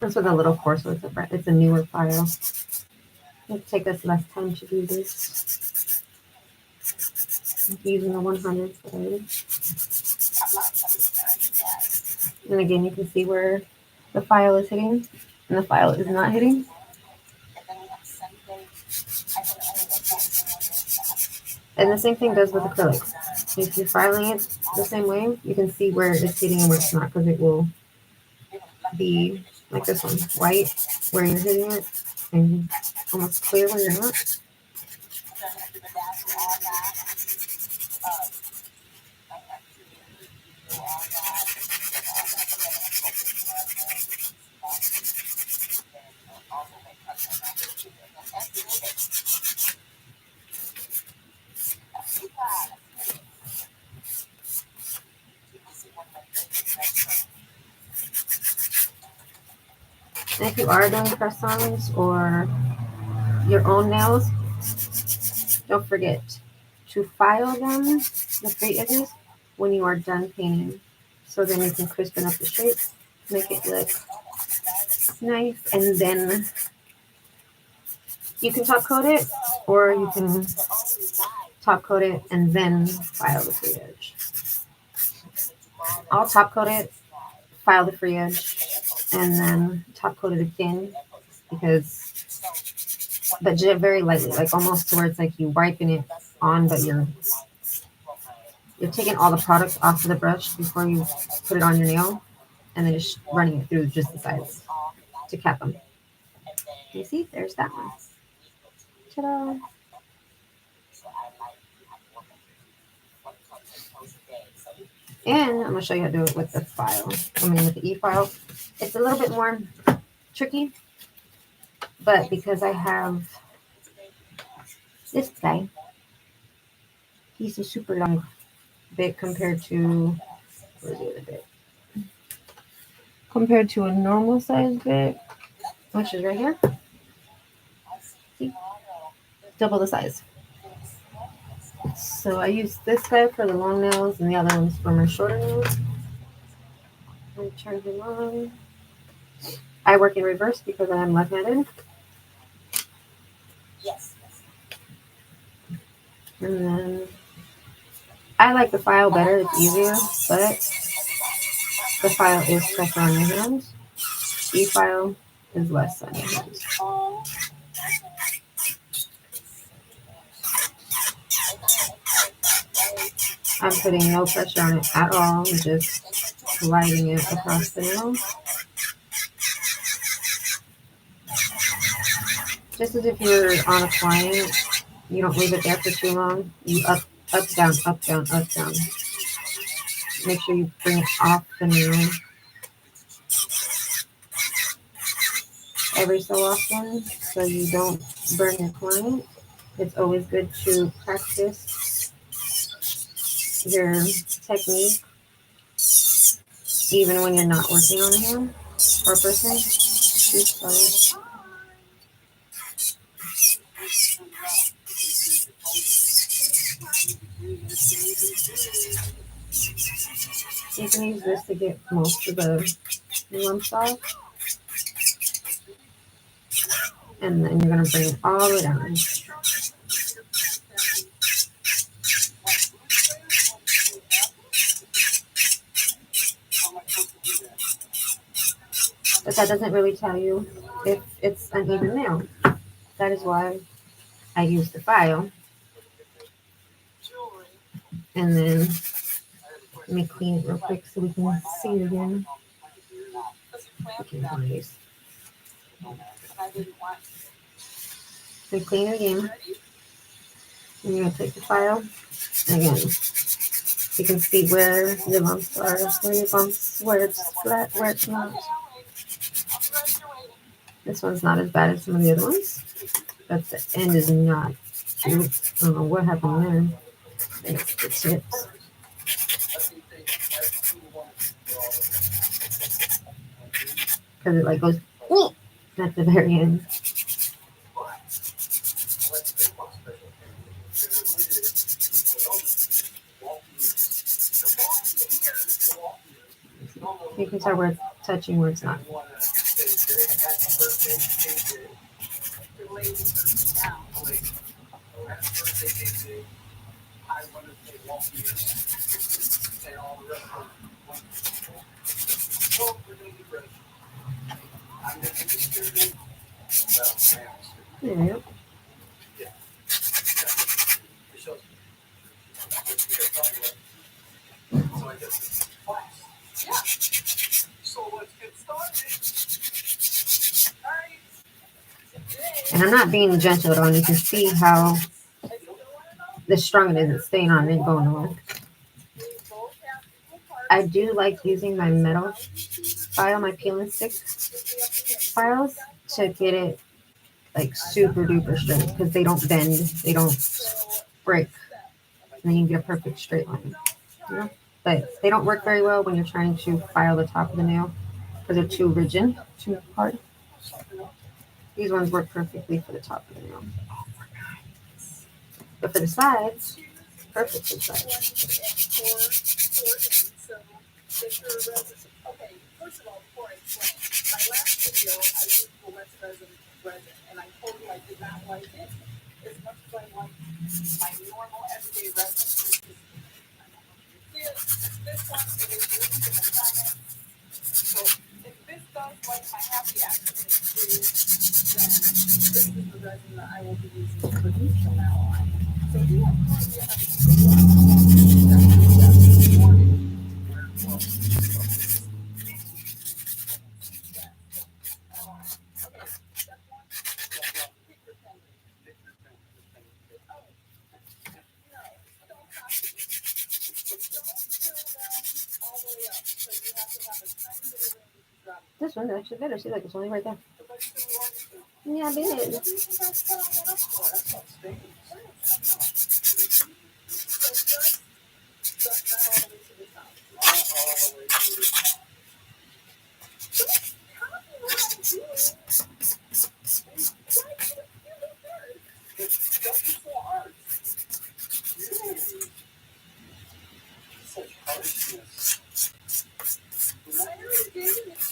This was a little coarse, so it's a newer file. It'll take us less time to do this. Using the 100 today. And again, you can see where the file is hitting and the file is not hitting. And the same thing goes with acrylic. If you're filing it the same way, you can see where it's hitting and where it's not, because it will be like this one, white where you're hitting it and almost clear where you're not. And if you are doing press-ons or your own nails, don't forget to file them, the free edges, when you are done painting. So then you can crispen up the shapes, make it look nice, and then you can top coat it, or you can top coat it and then file the free edge. I'll top coat it, file the free edge, and then top coat it again, but very lightly, like almost to where it's like you wiping it on, but you're taking all the product off of the brush before you put it on your nail, and then just running it through just the sides to cap them. You see, there's that one. Ta-da! And I'm going to show you how to do it with the file. With the e-file. It's a little bit more tricky, but because I have this guy, he's a super long bit compared to, where's the other bit? Compared to a normal size bit, which is right here. See? Double the size. So I use this guy for the long nails and the other one's for my shorter nails. I turn him on. I work in reverse because I am left-handed. Yes. And then I like the file better. It's easier, but the file is pressure on your hands. E-file is less on your hands. I'm putting no pressure on it at all. I'm just sliding it across the nail. Just as if you're on a client, you don't leave it there for too long. You up, down, up, down, up, down. Make sure you bring it off the nail every so often so you don't burn your client. It's always good to practice your technique even when you're not working on a hand or person. Oops, sorry. You can use this to get most of the lumps off. And then you're going to bring it all the way down. But that doesn't really tell you if it's an even nail. That is why I use the file. And then let me clean it real quick so we can see it again. So clean it again. And you're going to take the file. And again, you can see where your lumps are, where it's flat, where it's not. This one's not as bad as some of the other ones, but the end is not. I don't know what happened there. It's the tips. Because it goes at the very end. You can tell where it's touching, where it's not. Yeah. And I'm not being gentle at all. You can see how the strong it is. It's staying on and going on. I do like using my metal file, my peel and stick files, to get it like super duper straight because they don't bend, they don't break, and then you get a perfect straight line. You know? But they don't work very well when you're trying to file the top of the nail because they're too rigid, too hard. These ones work perfectly for the top of the nail. But for the sides, perfect for the sides. This one's actually better. See, like it's only right there. Yeah, it is.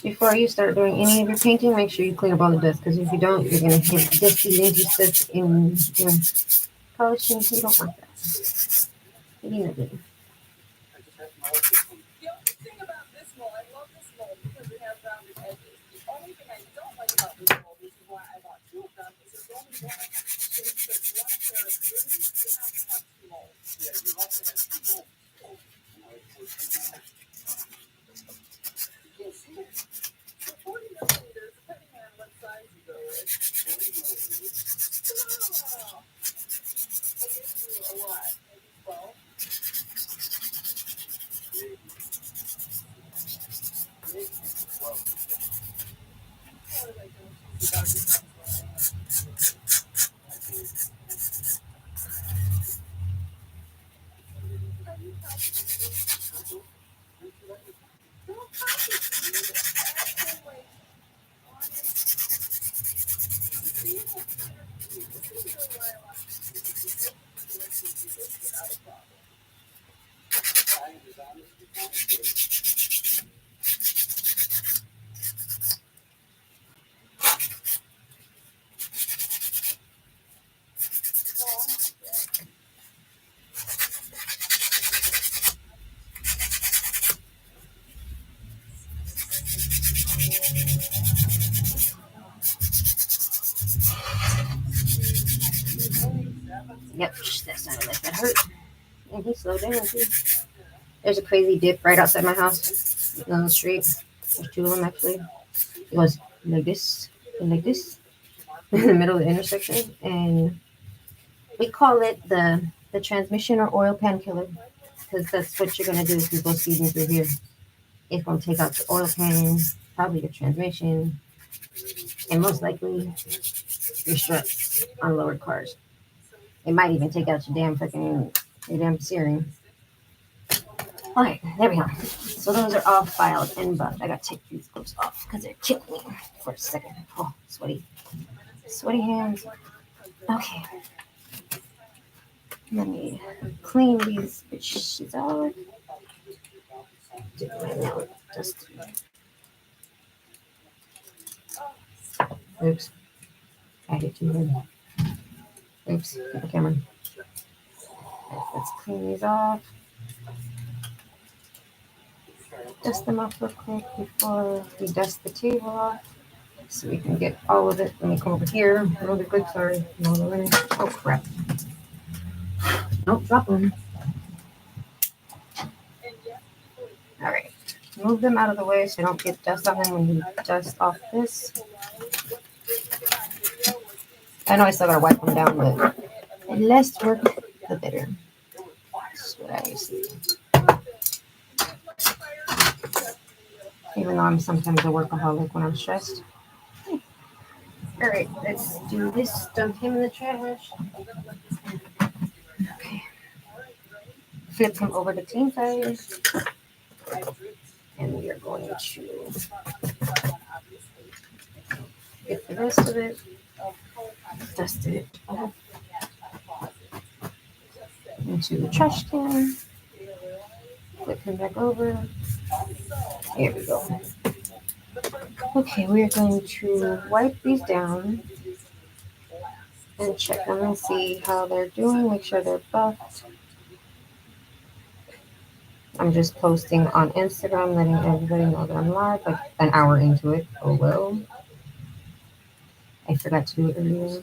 Before you start doing any of your painting, make sure you clean up all the dust, because if you don't, you're going to get dusty, dingy stuff in your polishing. You don't want that. You know, yep, that sounded like that hurt. And he slowed down too. There's a crazy dip right outside my house on the street. There's two of them actually. It goes like this and like this in the middle of the intersection, and we call it the transmission or oil pan killer, because that's what you're gonna do if you go speeding through here. It's gonna take out the oil pan, probably the transmission, and most likely your struts on lowered cars. It might even take out your damn steering. All right, there we go. So those are all filed and buffed. I gotta take these gloves off because they're killing me for a second. Oh, sweaty hands. Okay, let me clean these bitches out. Get my nail dust. Oops. I hit too hard. Oops. Hit the camera. Right, let's clean these off. Dust them off real quick before we dust the table off. So we can get all of it. Let me come over here. Really good. Sorry. No, no, oh, crap. Nope, drop them. All right. Move them out of the way so you don't get dust on them when you dust off this. I know I still gotta wipe them down, but the less work, the better. That's what I see. Even though I'm sometimes a workaholic when I'm stressed. All right, let's do this. Dump him in the trash. Okay. Flip him over to clean side. And we are going to get the rest of it. Dust it off into the trash can. Flip him back over. Here we go. Okay, we are going to wipe these down and check them and see how they're doing. Make sure they're buffed. I'm just posting on Instagram, letting everybody know that I'm live, like an hour into it. Oh well. I forgot to do it earlier.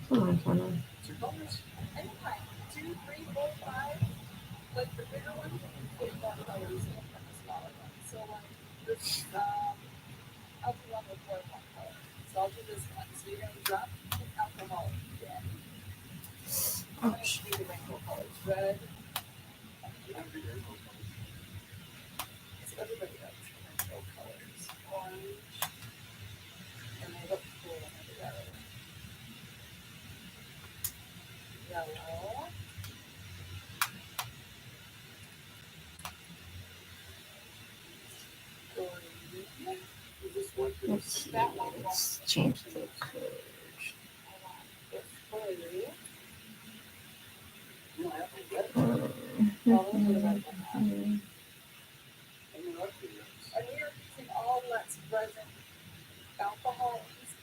Come on, come on. Ouch. Let's change the color.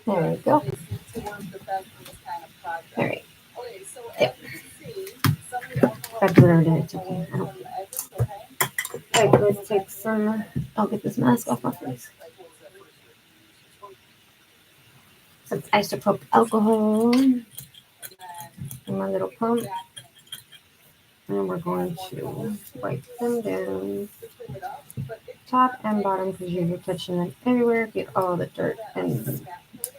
There we go. All right. Yep. Got to do whatever it's okay. All right, let's take some. I'll get this mask off my face. Some isopropyl alcohol in my little pump. And we're going to wipe them down, top and bottom, because you're touching them everywhere. Get all the dirt and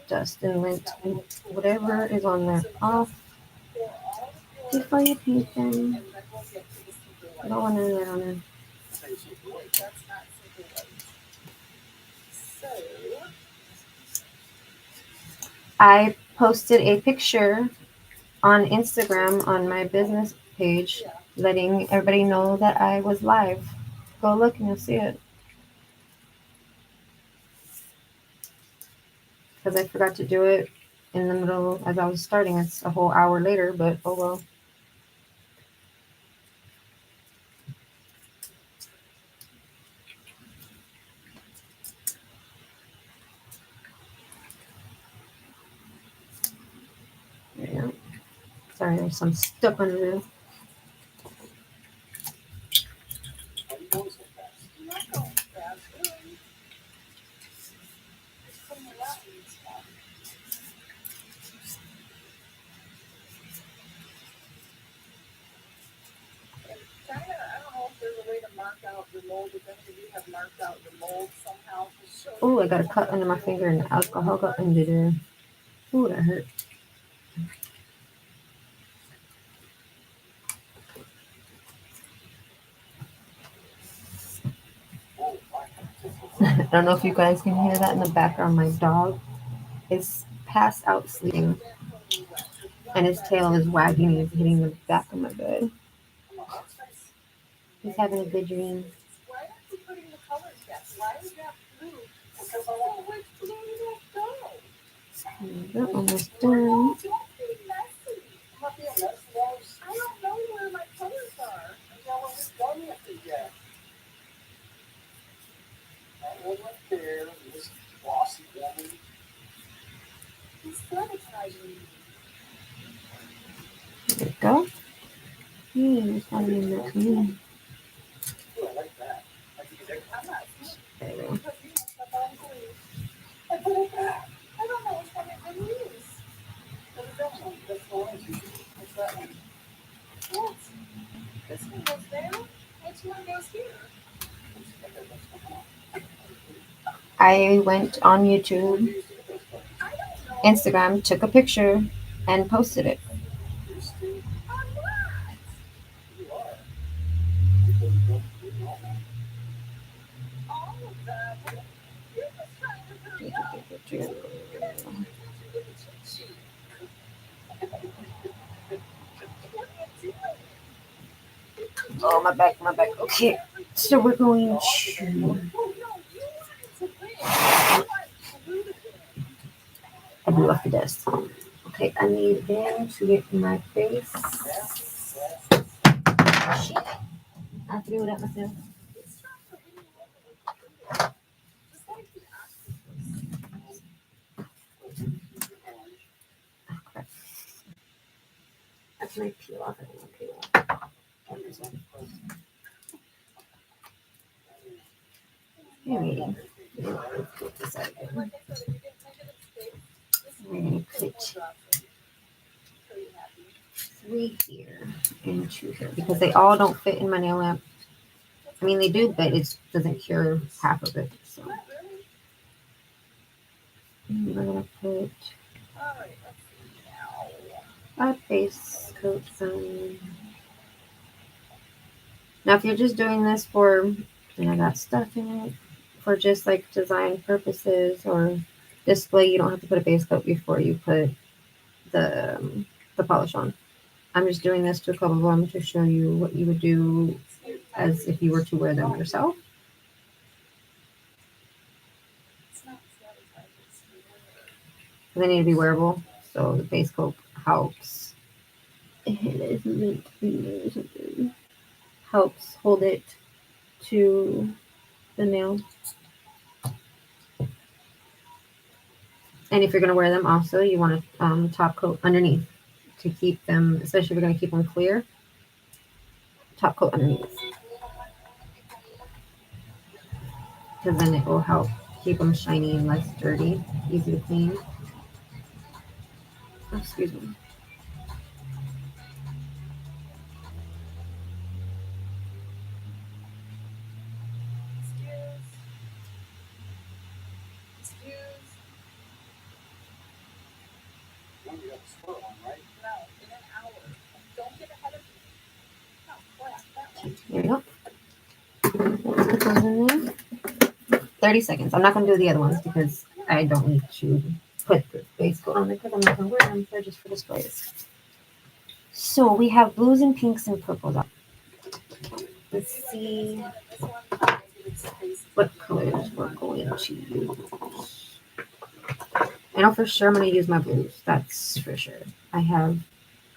dust and lint and whatever is on there off before you paint them. I don't want none of that on there. I posted a picture on Instagram on my business page, letting everybody know that I was live. Go look and you'll see it. Because I forgot to do it in the middle as I was starting. It's a whole hour later, but oh well. Yeah. Sorry, there's some stuff under there. Oh, I got a cut under my finger and the alcohol got under there. Oh, that hurt. I don't know if you guys can hear that in the background. My dog is passed out sleeping, and his tail is wagging and is hitting the back of my bed. He's having a good dream. We're almost done. go. It's not even that clean. There we go. I went on YouTube, Instagram, took a picture, and posted it. Oh, my back, my back. Okay, so we're going to. I blew off the desk. Okay, I need them to get in my face. Shit. I threw it at myself. Oh, crap. That's my peel off. I don't want to peel off. Alrighty. Let's get this out again. We're going to put 3 here and 2 here because they all don't fit in my nail lamp. I mean, they do, but it doesn't cure half of it. So we're going to put a base coat on. Now, if you're just doing this for, and I got stuff in it, for just like design purposes or display, you don't have to put a base coat before you put the polish on. I'm just doing this to a couple of them to show you what you would do as if you were to wear them yourself. They need to be wearable, so the base coat helps. Helps hold it to the nail. And if you're going to wear them also, you want a top coat underneath to keep them, especially if you're going to keep them clear. Top coat underneath. Because then it will help keep them shiny and less dirty, easy to clean. Oh, excuse me. There we go. Put those in there. 30 seconds. I'm not going to do the other ones because I don't need to put the base coat on it because I'm not going to wear them. They're just for displays. So we have blues and pinks and purples. Let's see what colors we're going to use. I know for sure I'm going to use my blues. That's for sure. I have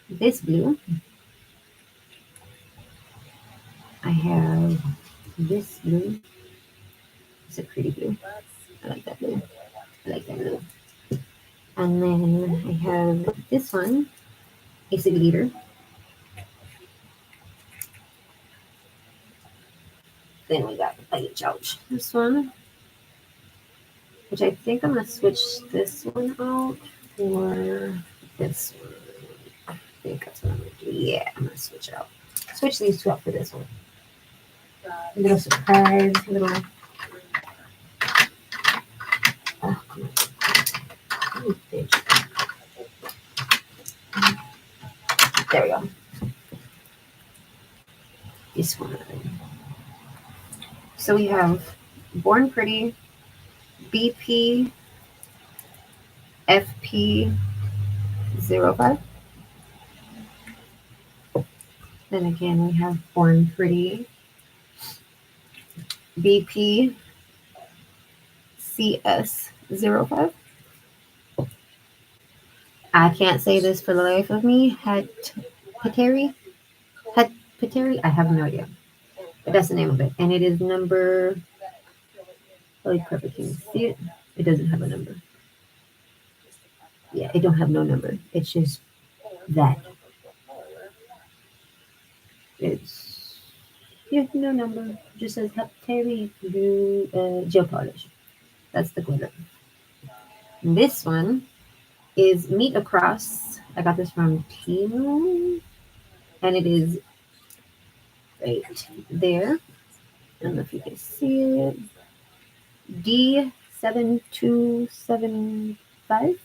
this blue. I have this blue. It's a pretty blue. I like that blue. I like that blue. And then I have this one. It's a glitter. Then we got this one, which I think I'm going to switch this one out for this one. I think that's what I'm going to do. Yeah, I'm going to switch it out. Switch these two out for this one. A little surprise, a little. Oh, come on. Oh, bitch. There we go. This one. So we have Born Pretty, BP, FP05. Then again, we have Born Pretty, BP, CS05. I can't say this for the life of me. Pateri? I have no idea. But that's the name of it. And it is number. Holy crap, can you see it? It doesn't have a number. Yeah, it don't have no number. It's just that. It's no number. Just says Heptary gel polish. That's the glitter. And this one is Meet Across. I got this from Temu, and it is right there. I don't know if you can see it. D7275.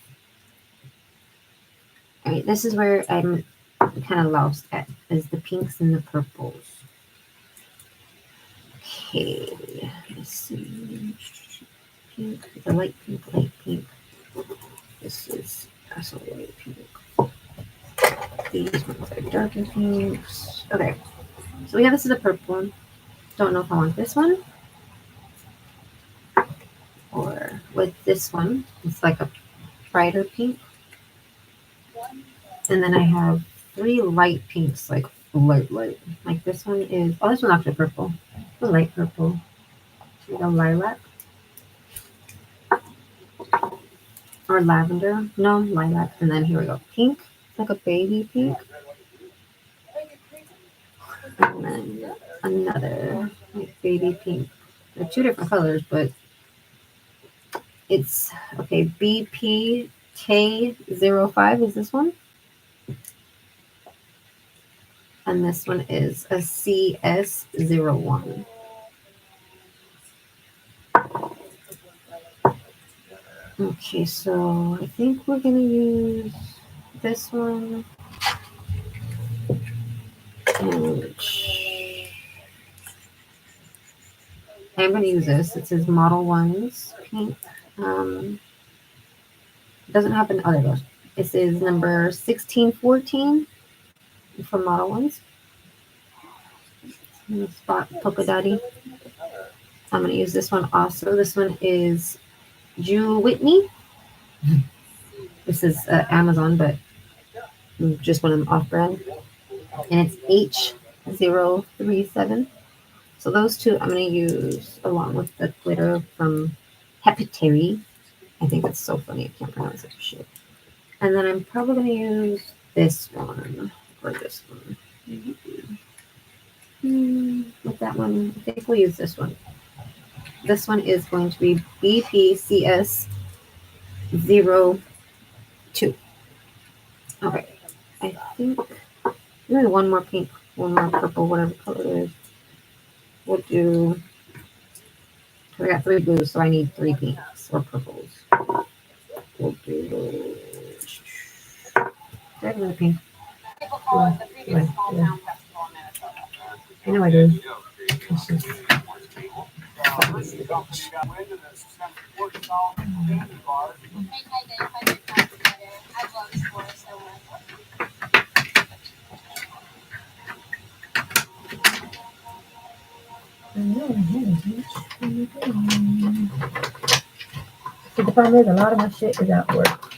All right, this is where I'm kind of lost at, is the pinks and the purples. Okay, let's see. Pink, the light pink, light pink. This is also light pink. These ones are darker pinks. Okay, so we have this is a purple one. Don't know if I want this one or with this one. It's like a brighter pink. And then I have 3 light pinks, like light. Like this one is, oh, this one's actually purple. The light purple. So the lilac. Or lavender. No, lilac. And then here we go. Pink. It's like a baby pink. And then another like baby pink. They're 2 different colors, but it's okay. BPK05 is this one. And this one is a CS01. Okay, so I think we're gonna use this one. And I'm gonna use this. It says Model Ones pink. It doesn't have an other goes. This is number 1614 for Model Ones. Spot Polka Dotty. I'm gonna use this one also. This one is Jew Whitney. This is Amazon, but just one of them off-brand. And it's H037. So those 2 I'm going to use along with the glitter from Heptary. I think that's so funny. I can't pronounce it for shit. And then I'm probably going to use this one or this one. With that one, I think we'll use this one. This one is going to be BPCS02. Okay. I think maybe one more pink, one more purple, whatever color it is. We'll do. I got 3 blues, so I need 3 pinks or purples. We'll do. Grab another pink. Yeah. I know I do. It's just. So the problem is a lot of my shit is at work.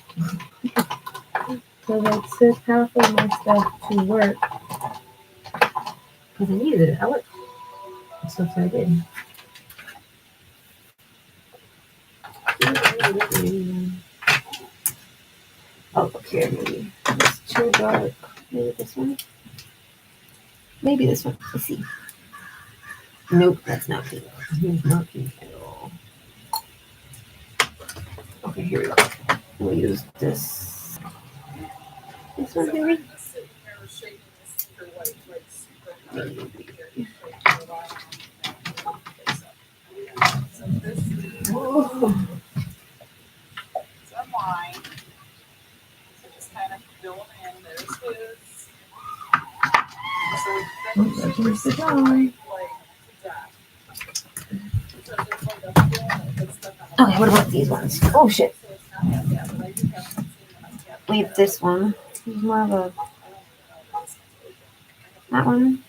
So it's so powerful my stuff to work. Because I needed it at work. So that's what I did. Oh, okay, maybe it's too dark. Maybe this one. Maybe this one. Let's see. Nope, that's not pink. It's not pink at all. Okay, here we go. We'll use this. This one, maybe. Oh. Here's the dye. Okay, what about these ones? Oh shit. Leave this one. This is more of a. That one.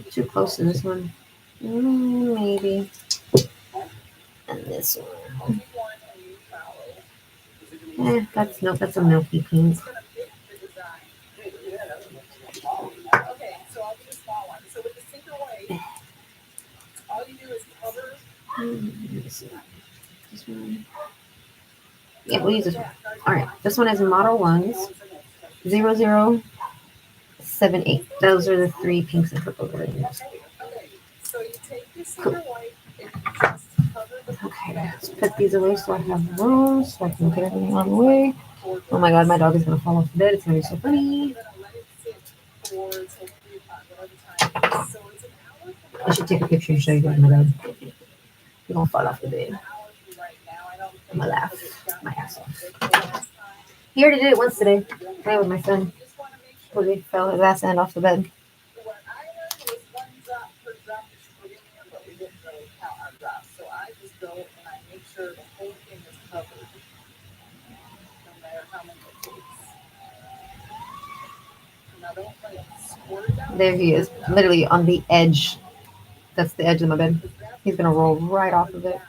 Too close to this one. Maybe. And this one. That's no, that's a milky pink. This one. Yeah, we'll use this one. All right, this one is Model Ones 00 7, 8. Those are the 3 pinks and purples that I used. Cool. Okay, let's put these away so I have room so I can get everything on the way. Oh my god, my dog is gonna fall off the bed. It's gonna be so funny. I should take a picture and show you guys my dog. He's gonna fall off the bed. I'm gonna laugh my ass off. He already did it once today. Playing with my son. Totally fell his ass end off the bed. There he is, literally on the edge. That's the edge of my bed. He's gonna roll right off of it.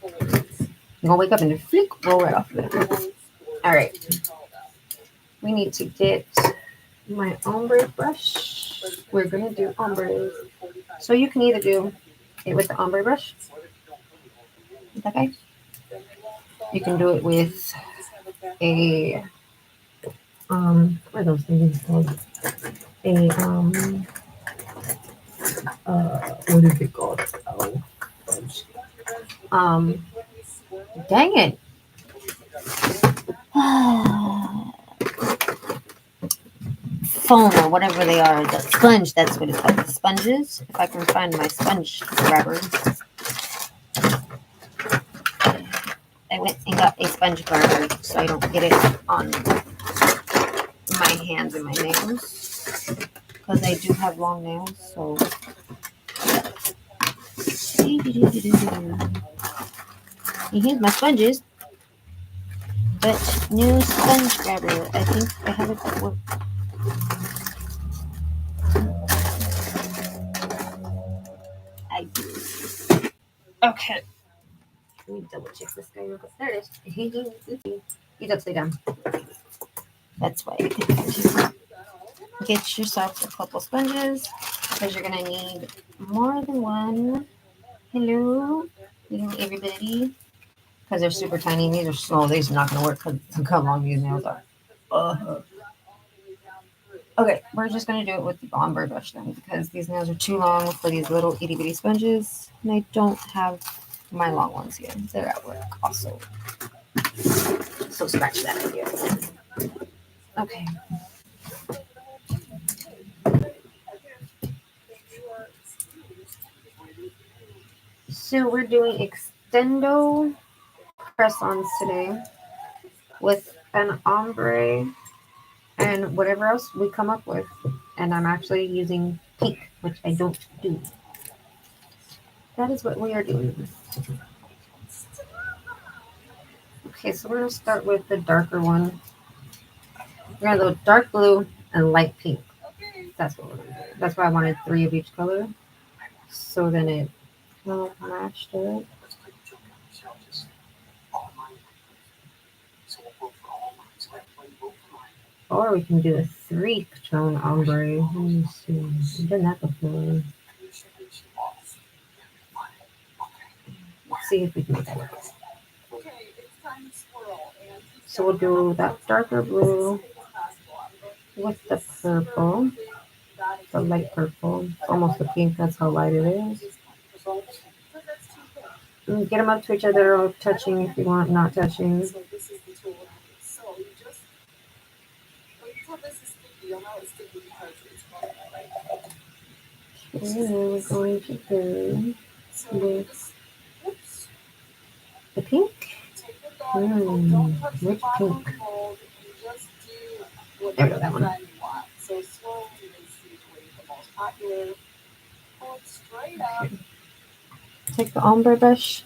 I'm gonna wake up and just flick, roll right off of it. All right. We need to get my ombre brush. We're gonna do ombres. So you can either do it with the ombre brush. Okay. You can do it with a what are those things called? What is it called? Dang it. Foam or whatever they are, the sponge, that's what it's called, the sponges. If I can find my sponge grabber. I went and got a sponge grabber so I don't get it on my hands and my nails, because I do have long nails, so. And here's my sponges, but no sponge grabber. I think I have it at work. I do. Okay. Let me double check this guy real quick. There it is. He's upside down. That's why. Get yourself a couple sponges because you're gonna need more than one. Hello, everybody. Because they're super tiny. These are small. These are not gonna work because look how long these nails are. Okay, we're just gonna do it with the ombre brush then because these nails are too long for these little itty bitty sponges, and I don't have my long ones here. They're at work also. So scratch that idea. Okay. So we're doing extendo press-ons today with an ombre and whatever else we come up with. And I'm actually using pink, which I don't do. That is what we are doing. Okay, so we're going to start with the darker one. We're going to go dark blue and light pink. That's what we're going to do. That's why I wanted 3 of each color. So then it will match it. Or we can do a 3-tone ombre. Let me see. I've done that before. Let's see if we can make that work. So we'll do that darker blue with the purple, the light purple, almost the pink. That's how light it is. And get them up to each other, or touching if you want, not touching. Okay, we're going to do with the pink. Which pink? There we go, that one. Okay. Take the ombre brush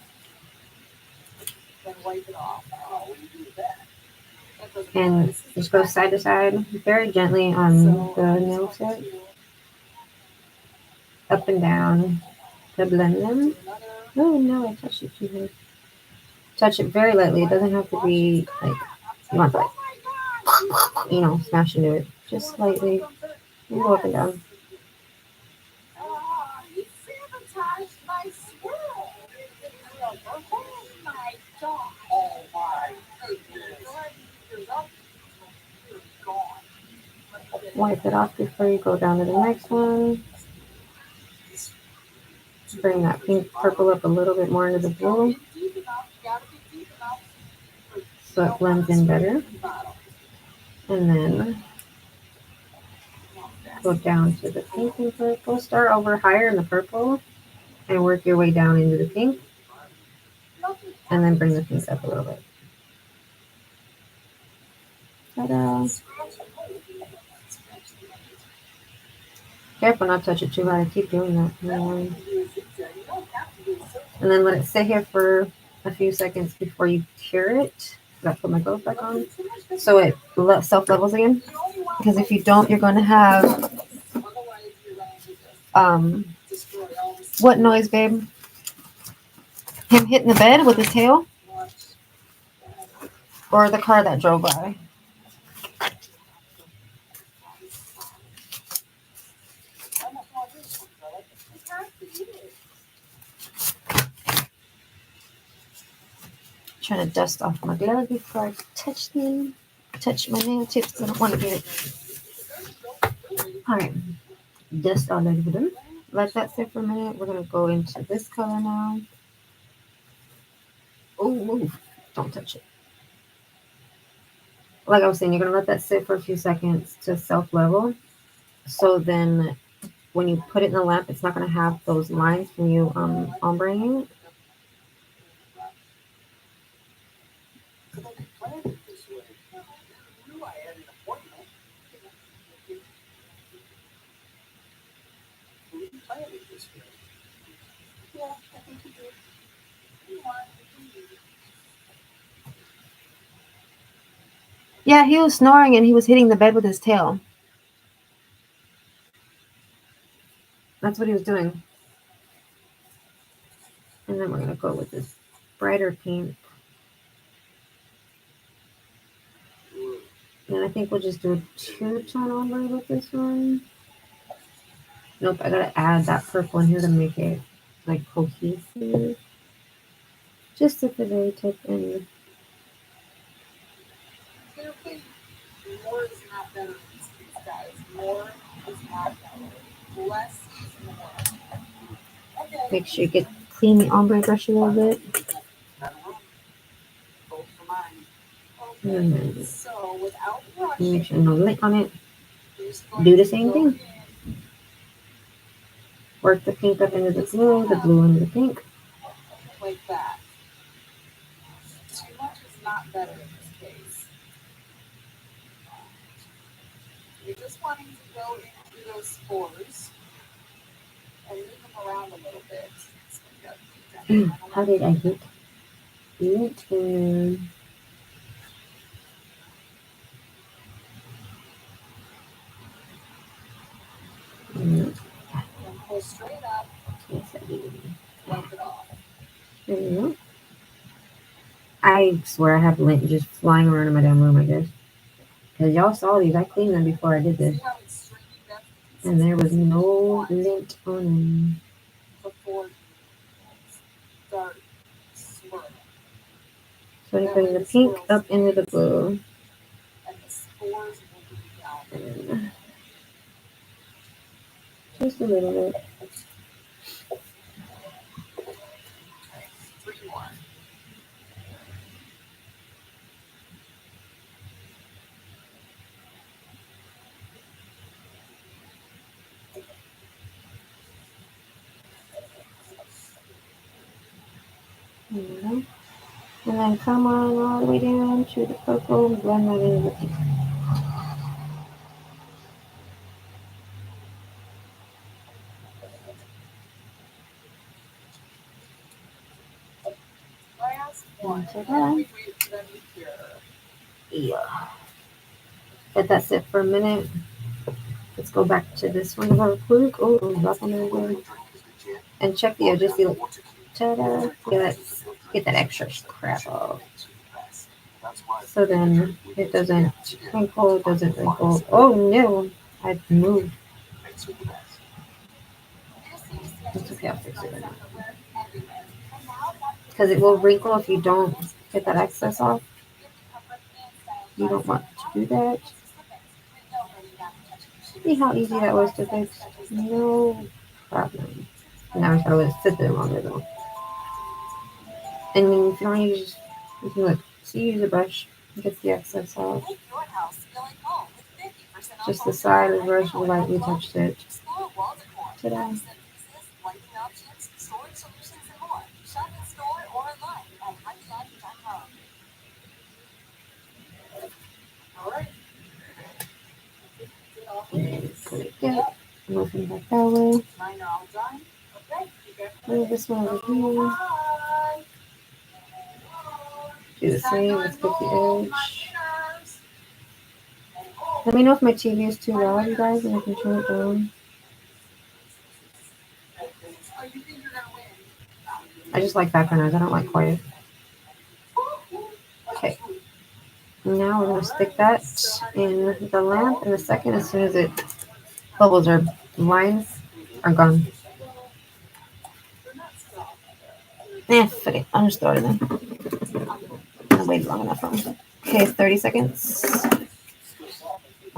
and just go side to side very gently on the nail set, up and down to blend them. Oh no, I touched it too hard. Touch it very lightly. It doesn't have to be like you want to like smash into it. Just slightly. And go up and down. Wipe it off before you go down to the next one. Bring that pink purple up a little bit more into the blue so it blends in better. And then go down to the pink and purple. Start over higher in the purple and work your way down into the pink. And then bring the pink up a little bit. Ta-da! Careful not to touch it too hard. I keep doing that. And then let it sit here for a few seconds before you cure it. I put my gloves back on so it self-levels again. Because if you don't, you're going to have what noise, babe? Him hitting the bed with his tail? Or the car that drove by? Trying to dust off my gloves before I touch them. Touch my nail tips. I don't want to get it. Alright. Dust all over them. Let that sit for a minute. We're going to go into this color now. Oh, move. Don't touch it. Like I was saying, you're going to let that sit for a few seconds to self-level. So then when you put it in the lamp, it's not going to have those lines from you ombreing it. Yeah, he was snoring and he was hitting the bed with his tail. That's what he was doing. And then we're going to go with this brighter pink. And I think we'll just do a two-tone ombre with this one. Nope, I got to add that purple in here to make it like cohesive. Just at the very tip end. More is not better, guys. More is not better. Less is more. Okay. Make sure you get clean the ombre brush a little bit. And then make sure no lint on it. Do the same thing. Work the pink up into the blue into the pink. Like that. Too much is not better in this case. You're just wanting to go into those spores and move them around a little bit. So how did I hit it? Pull straight up. Yes, I did. Wipe it off. There you go. I swear I have lint just flying around in my damn room, I guess. Because y'all saw these. I cleaned them before I did this. And there was no lint on them. So I'm putting the pink up into the blue. And just a little bit. And then come on all the way down to the purple and blend that in with the pink. Yeah. Let that sit for a minute. Let's go back to this one real quick. Oh, drop on there again. And check the edges. See, like, ta-da. Yeah, let's get that extra crap off. So then it doesn't wrinkle, it doesn't wrinkle. Oh no, I've moved. It's okay, I'll fix it right now. Because it will wrinkle if you don't get that excess off. You don't want to do that. See how easy that was to fix? No problem. Now I gotta let it sit there longer though. And then if you don't use, you can look. So you use a brush, get the excess out. Just the side of the brush will lightly touch it. Ta-da. And put it back. Moving back that way. Move this one over here. Do the same. Let's get the edge. Let me know if my TV is too loud, you guys, and I can turn it down. I just like background noise. I don't like quiet. Okay. Now we're going to stick that in the lamp in a second as soon as it bubbles or lines are gone. Fuck it. I'll just throw it in there. I waited long enough for them. Okay, 30 seconds.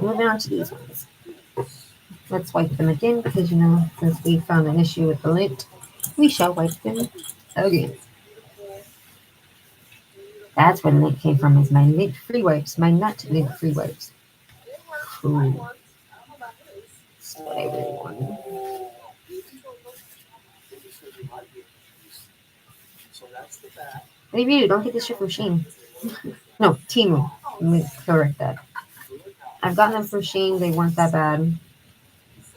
Moving on to these ones. Let's wipe them again because, since we found an issue with the lint, we shall wipe them again. That's where the lint came from, is my lint-free wipes, my not lint-free wipes. Ooh. That's what I really want. Review, don't get this shit from Shein. No, Temu. Let me correct that. I've gotten them from Shein, they weren't that bad.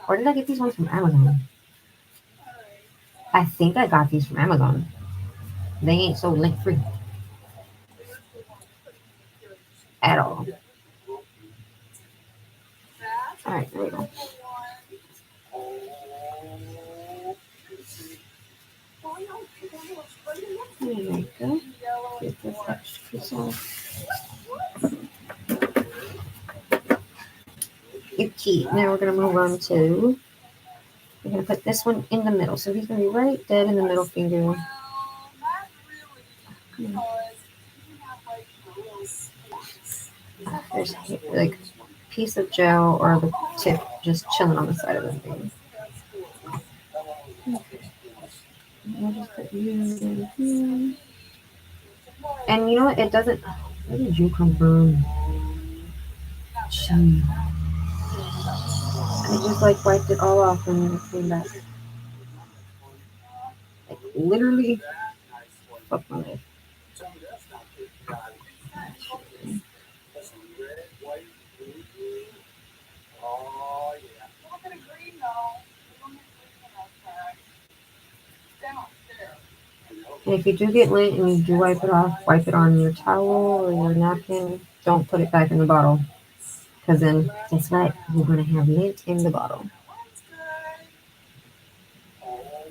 Or did I get these ones from Amazon? I think I got these from Amazon. They ain't so lint-free. At all. Alright, there we go. There we go. Get this extra piece off. Okay, now we're going to move on to, we're going to put this one in the middle. So he's going to be right dead in the middle finger. There's like a piece of gel or the tip just chilling on the side of the thing. I'll just put you in here. And you know what? It doesn't. Where did you come from? Gee. I just like wiped it all off and it came back. Like literally, fuck my life. And if you do get lint and you do wipe it off, wipe it on your towel or your napkin. Don't put it back in the bottle. Because then, guess what? You're going to have lint in the bottle.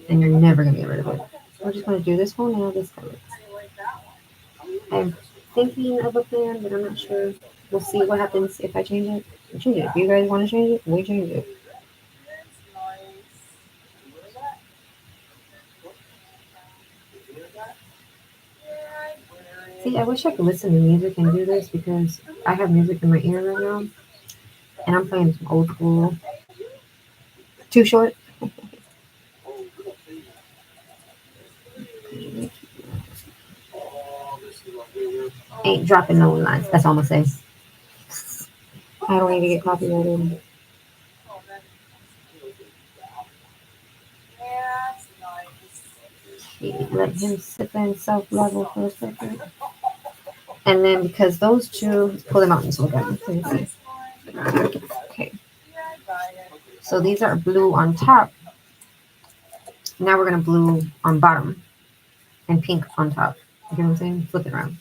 And you're never going to get rid of it. We're just going to do this one now, this color. I'm thinking of a plan, but I'm not sure. We'll see what happens if I change it. We'll change it. If you guys want to change it, we change it. See, I wish I could listen to music and do this because I have music in my ear right now. And I'm playing some old school. Too short. Ain't dropping no lines. That's all I'm going to say. I don't need to get copyrighted. Okay, let him sit there and self-level for a second. And then because those two, pull them out and look at them. Okay. So these are blue on top. Now we're going to blue on bottom and pink on top. You know what I'm saying? Flip it around.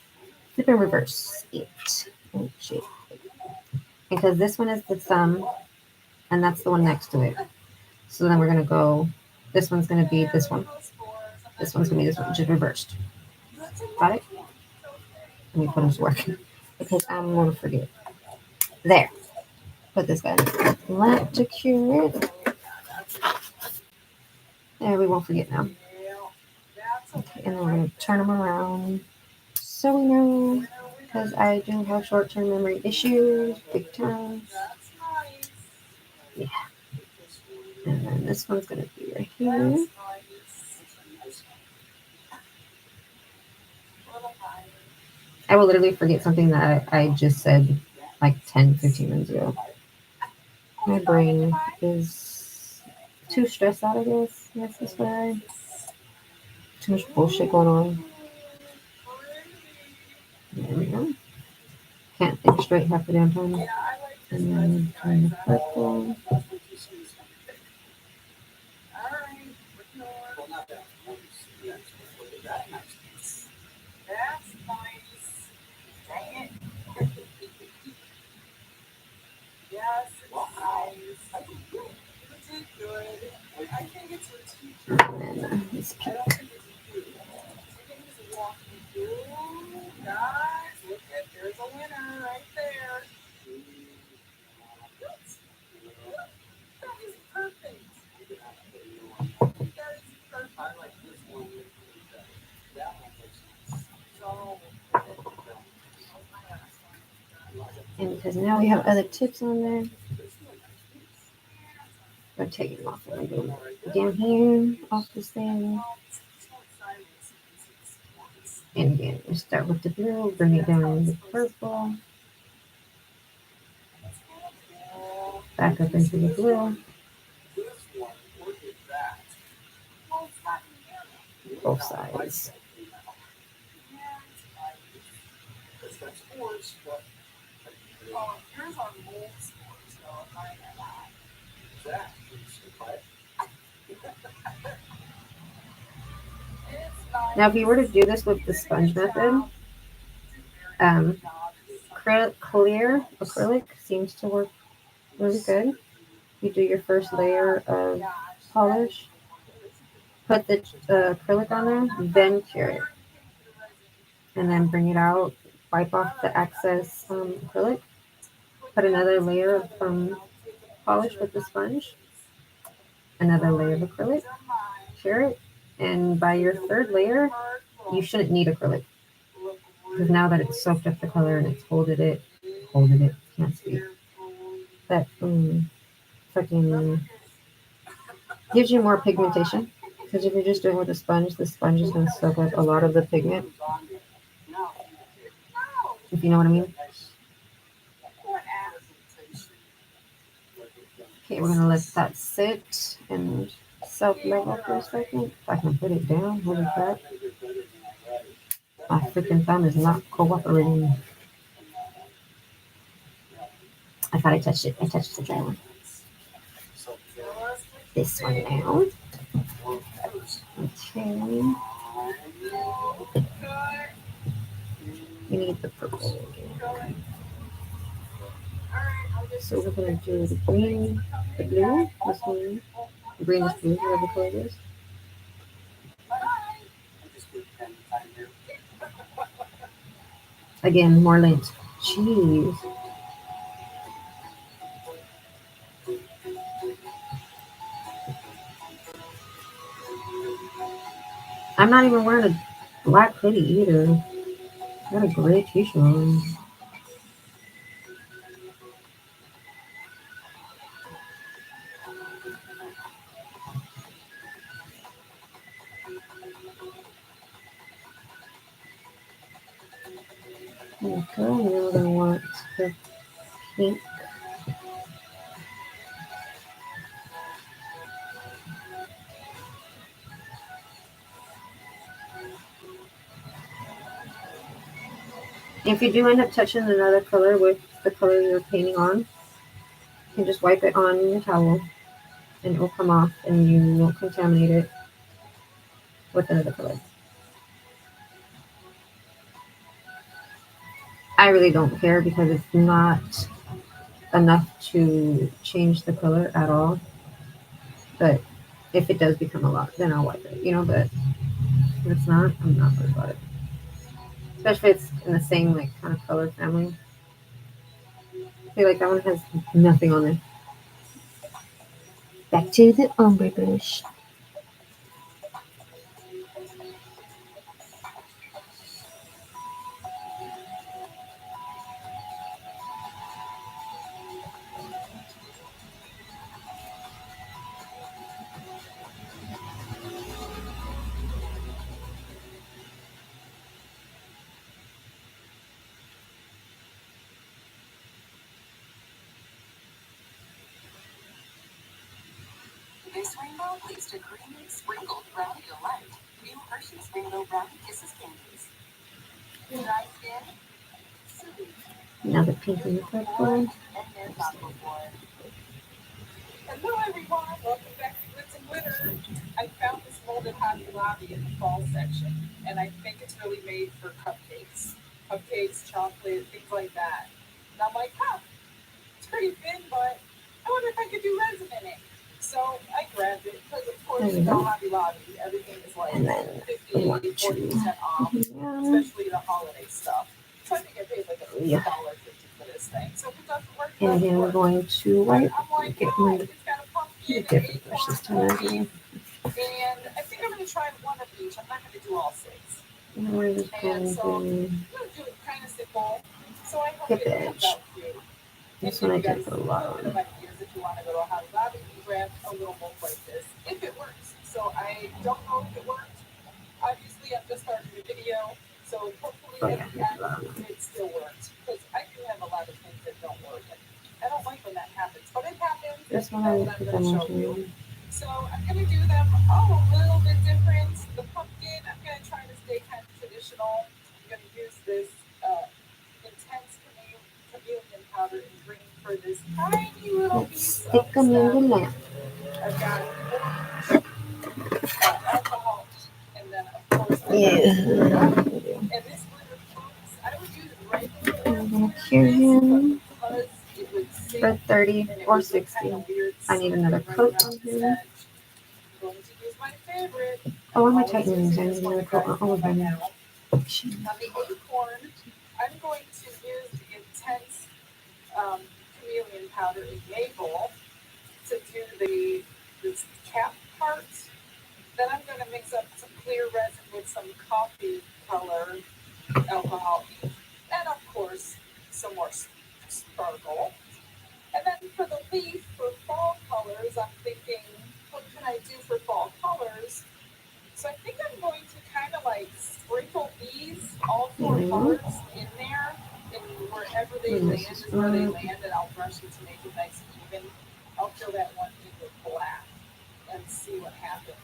Flip and reverse it. Oh, shit. Because this one is the thumb and that's the one next to it. So then we're going to go, this one's going to be this one. This one's going to be this one, just reversed. Got it? Let me put them to work because I'm going to forget. There. Put this guy in. Let to cure it. There, we won't forget now. Okay, and then we're going to turn them around so we know, because I do have short-term memory issues, big time. And then this one's going to be right here. I will literally forget something that I just said like 10, 15 minutes ago. My brain is too stressed out, I guess. That's why. Too much bullshit going on. There we go. Can't think straight half the damn time. And then turn the purple. And then this pink. And because now we have other tips on there, I'm taking them off a little bit. Down here, off this thing. And again, we start with the blue, bring it down to the purple. Back up into the blue. Both sides. Now, if you were to do this with the sponge method, clear acrylic seems to work really good. You do your first layer of polish, put the acrylic on there, then cure it. And then bring it out, wipe off the excess acrylic, put another layer of polish with the sponge, another layer of acrylic, cure it, and by your third layer, you shouldn't need acrylic. Because now that it's soaked up the color and it's holded it, can't speak. That fucking gives you more pigmentation. Because if you're just doing it with a sponge, the sponge is going to soak up a lot of the pigment. If you know what I mean. Okay, we're going to let that sit and self-level for a second. If I can put it down, holy crap. My freaking thumb is not cooperating. I thought I touched it. I touched the dry one. This one now. Okay. We need the purple again. So we're going to do the green, the blue, this one. The green is blue, whatever color it is. Again, more lint. Jeez. I'm not even wearing a black hoodie either. I got a gray t-shirt on. Okay, now we're going to want the pink. If you do end up touching another color with the color you're painting on, you can just wipe it on your towel and it will come off and you won't contaminate it with another color. I really don't care because it's not enough to change the color at all. But if it does become a lot, then I'll wipe it, but if it's not, I'm not worried about it. Especially if it's in the same kind of color family. I feel like that one has nothing on it. Back to the ombre brush. This rainbow leads to creamy, sprinkled brownie delight. New Hershey's Rainbow Brownie Kisses candies. Dry skin, soothing. Now the pink and the purple. And then not before. Hello everyone, welcome back to Glitz and Glitter. I found this molded Hobby Lobby in the fall section, and I think it's really made for cupcakes. Cupcakes, chocolate, things like that. And I'm like, huh, it's pretty thin, but I wonder if I could do resin in it. So I grabbed it, because of course, you know, Hobby Lobby, everything is like 50, 40% off, especially the holiday stuff. So I think I paid like $1.50 for this thing. So if it doesn't work, and again, we're going to wipe. Get my different brushes to measure. And I think I'm going to try one of each. I'm not going to do all 6. And we're just going so I'm to going to do it kind of simple. So I hope get it the comes edge. out cute. This one I did put a lot on. If you want to go to a Hobby Lobby, you can grab a little mold like this, if it works. So I don't know if it worked. Obviously, I've just started a video, so hopefully at the end it still works. Because I do have a lot of things that don't work, and I don't like when that happens. But it happens. This one I'm going to show you. So I'm going to do them all a little bit different. The pumpkin, I'm going to try to stay kind of traditional. I'm going to use this intense chameleon powder and green for this tiny little piece of stick them in the lamp. I've got alcohol, and then of course and this glitter coats. I would use regular I'm going to cure him because it would for 30 or 60. I need another coat on him. I'm going to use my favorite. Oh, I'm going to tighten these. I need another coat on all of them. On the acorn, I'm going to use the intense chameleon powder in maple to do this cap part. Then I'm going to mix up some clear resin with some coffee color alcohol ink, and of course some more sparkle. And then for the leaf, for fall colors, I'm thinking, what can I do for fall colors? So I think I'm going to kind of like sprinkle these, all 4 colors in there, and wherever they land is where they land, and I'll brush it to make it nice and even. I'll fill that one in with black and see what happens.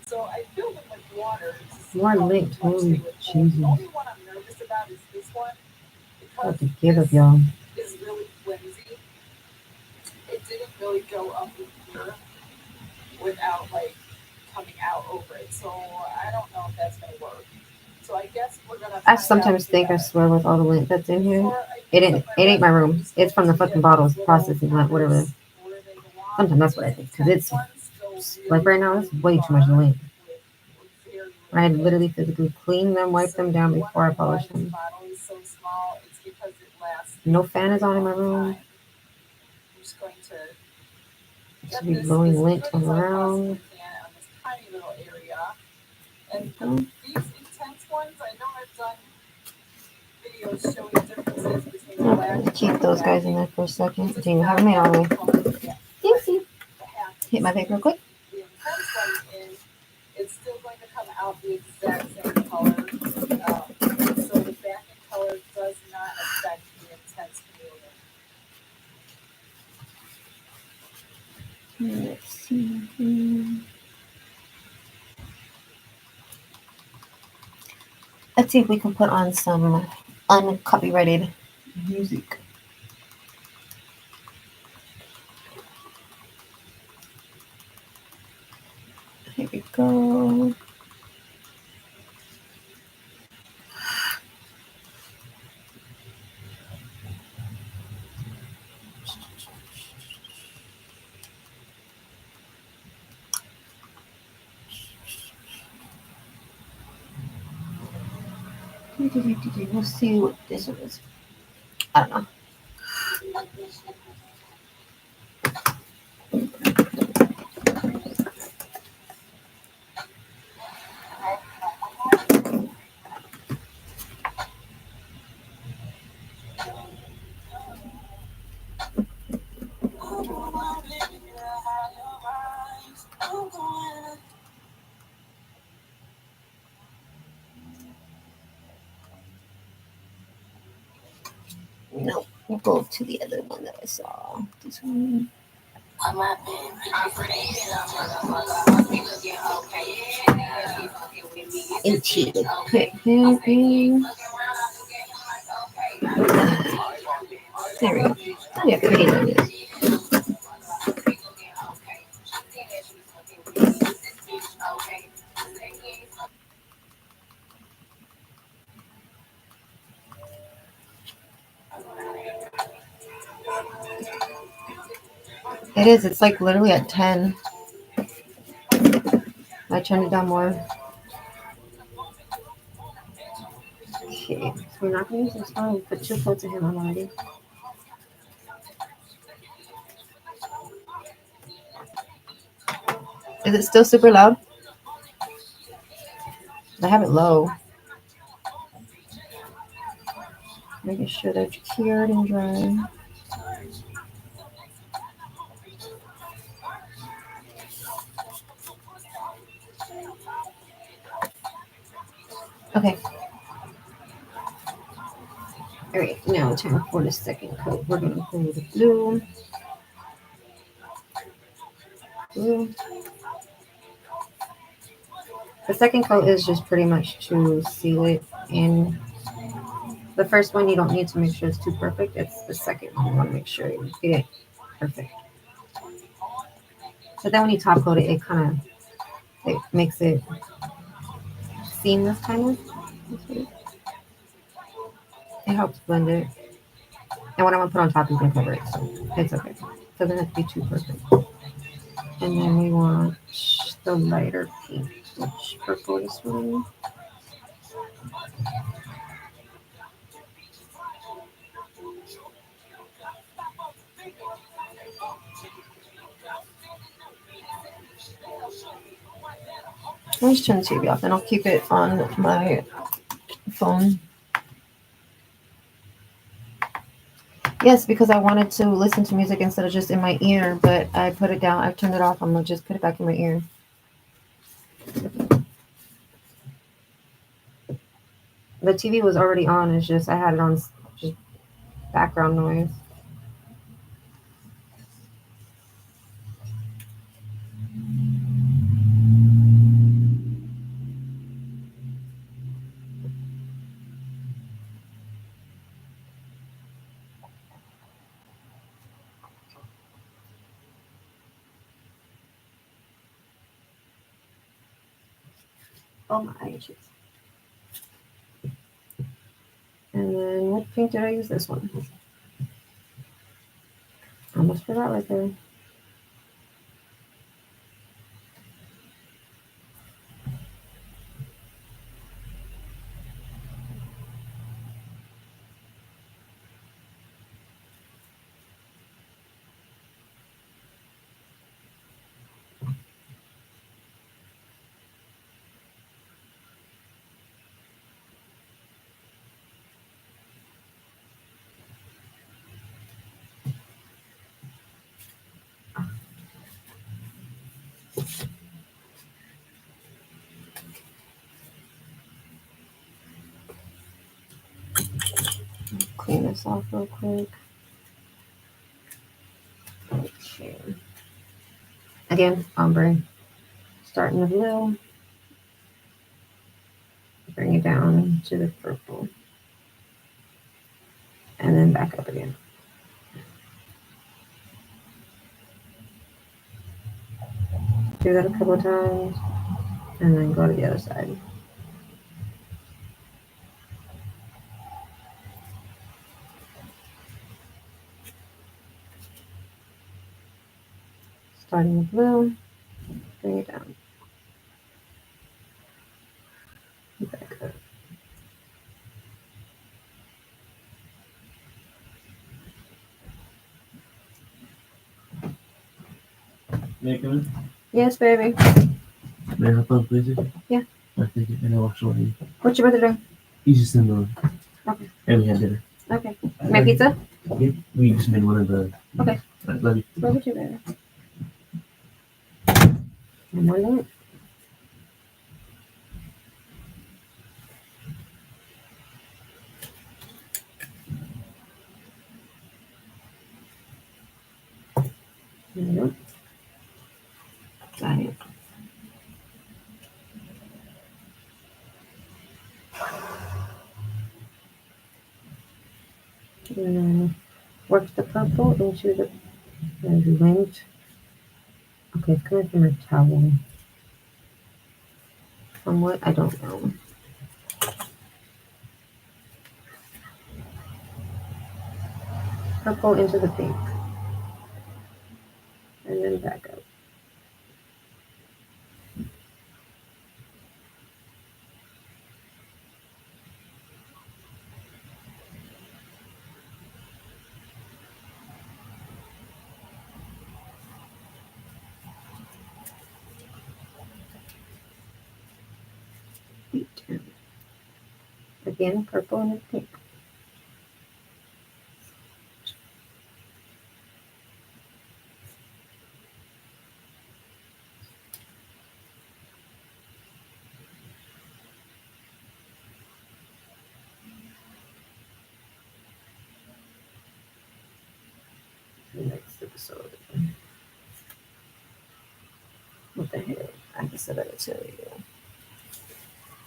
So I filled them with water. More linked, holy Jesus. The only one I'm nervous about is this one, because to give up, y'all. Is really flimsy. It didn't really go up in here without like coming out over it. So I don't know if that's gonna work. So I guess we're gonna. I sometimes think, I swear, with all the lint that's in here, it ain't my room. It's from the fucking bottles, processing plant, whatever. Sometimes that's what I think, because it's like right now, it's way too much lint. I literally physically clean them, wipe them down before I polish them. No fan is on in my room. I'm just going to should be blowing lint around. And these intense ones, I know I've done videos showing differences between the black. Keep those guys in there for a second. Do you have them in all the way? Easy. Hit my paper real quick. The intense one is, it's still going to come out the exact same color. So the backing color does not affect the intense chameleon. Let's see. Let's see if we can put on some uncopyrighted music. Here we go. We'll see what this one is. I don't know. No, we'll go to the other one that I saw. This one. Into the pit. There we go. Oh, yeah, pretty nice. It is. It's like literally at 10. I turned it down more. Okay, so we're not going to use this one. We put 2 coats of him on already. Is it still super loud? I have it low. Making sure they're cured and dry. Okay. All right, now time for the second coat. We're going to go with the blue. Blue. The second coat is just pretty much to seal it in. The first one you don't need to make sure it's too perfect. It's the second one you want to make sure you get it perfect. So then when you top coat it, it kind of makes it seamless kind of. It helps blend it. And what I'm gonna put on top is gonna cover it, so it's okay. It doesn't have to be too perfect. And then we want the lighter pink, which purple is one. I'll just turn the TV off and I'll keep it on my phone. Yes, because I wanted to listen to music instead of just in my ear, but I put it down. I turned it off. I'm gonna just put it back in my ear. The TV was already on. It's just I had it on just background noise. Oh my jeez. And then what pink did I use? This one. Almost forgot right there. Clean this off real quick. Okay. Again, ombre. Starting with blue. Bring it down to the purple. And then back up again. Do that a couple of times. And then go to the other side. Starting with blue. Bring it down. Back up. May I come in? Yes, baby. May I hop on, please? Yeah. I think it, and I'll wash away. What's your brother doing? He's just in the room. Okay. And we had dinner. Okay. My pizza? Yeah, we just made one of the. Okay. All right, love you. Love you, baby. One more minute. Nope. Got it. And then work the purple into the linked. Okay, it's coming from a towel. From what? I don't know. Purple into the pink. And then back up. Again, purple and pink. Next episode. What the heck? I guess I better tell you.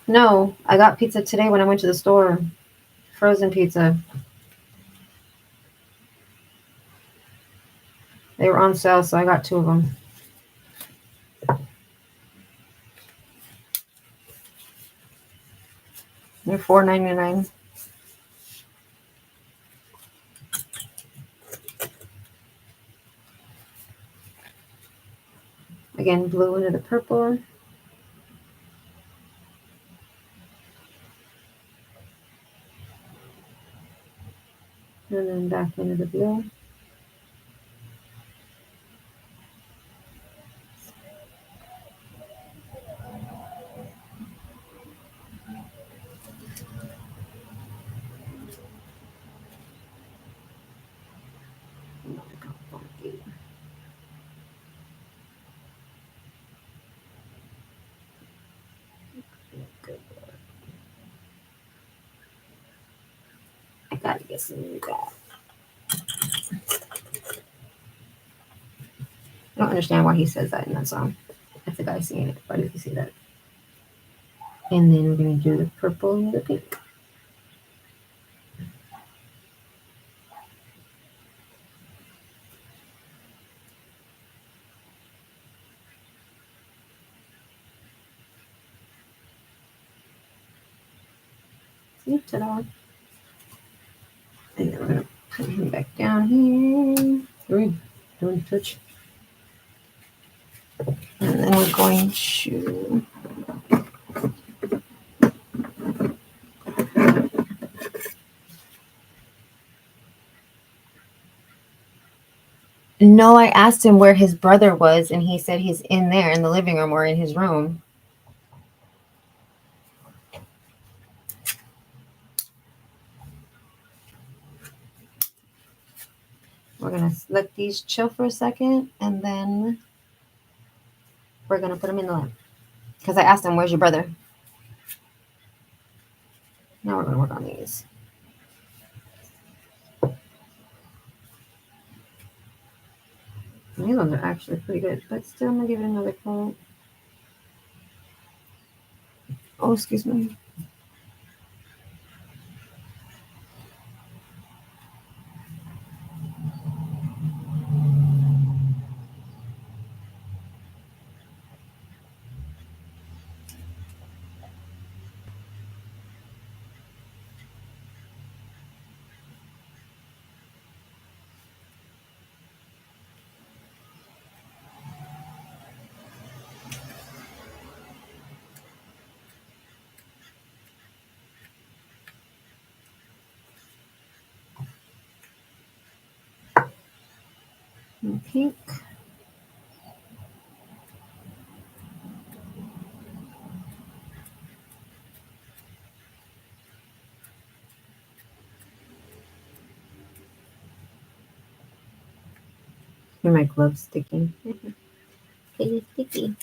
No, I got pizza today when I went to the store. Frozen pizza. They were on sale, so I got 2 of them. They're $4.99. Again, blue into the purple. And then back into the blue. I gotta get some new guys. I don't understand why he says that in that song. That's the guy singing it. Why does he say that? And then we're gonna do the purple and the pink. See, ta-da. And then we're gonna put him back down here. Don't touch. And then we're going to No, I asked him where his brother was, and he said he's in there in the living room or in his room. We're going to let these chill for a second, and then we're going to put them in the lamp. Because I asked him, where's your brother? Now we're going to work on these. These ones are actually pretty good, but still I'm going to give it another coat. Oh, excuse me. And pink. Hear my gloves sticking. Okay, sticky.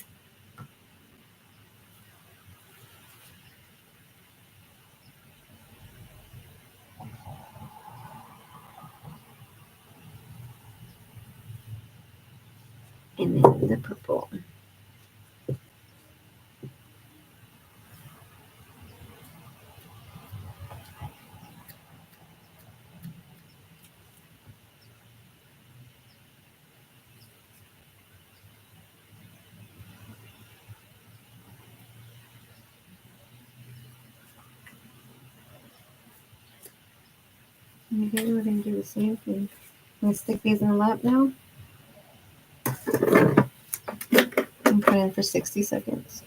And then the purple. And here we're going to do the same thing. I'm going to stick these in the lap now. And put in for 60 seconds.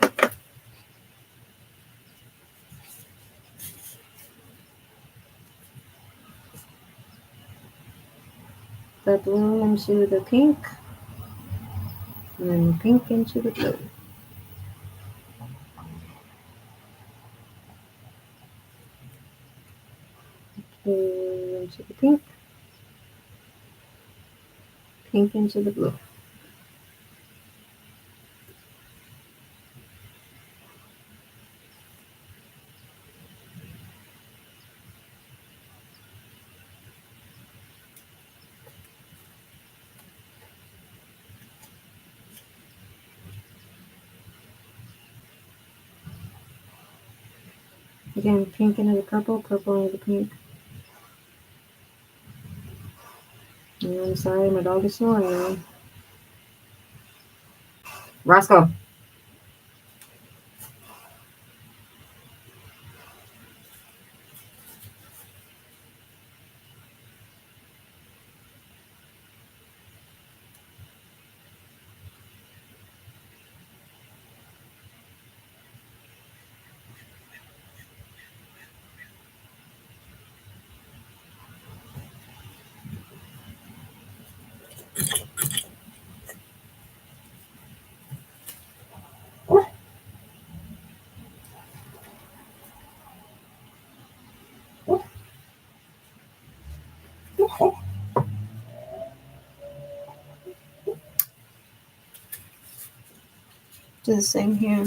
The blue into the pink. And then the pink into the blue. Blue into the pink. Pink into the blue. Again, pink into the purple, purple into the pink. And I'm sorry, my dog is snoring now. Roscoe. Do the same here.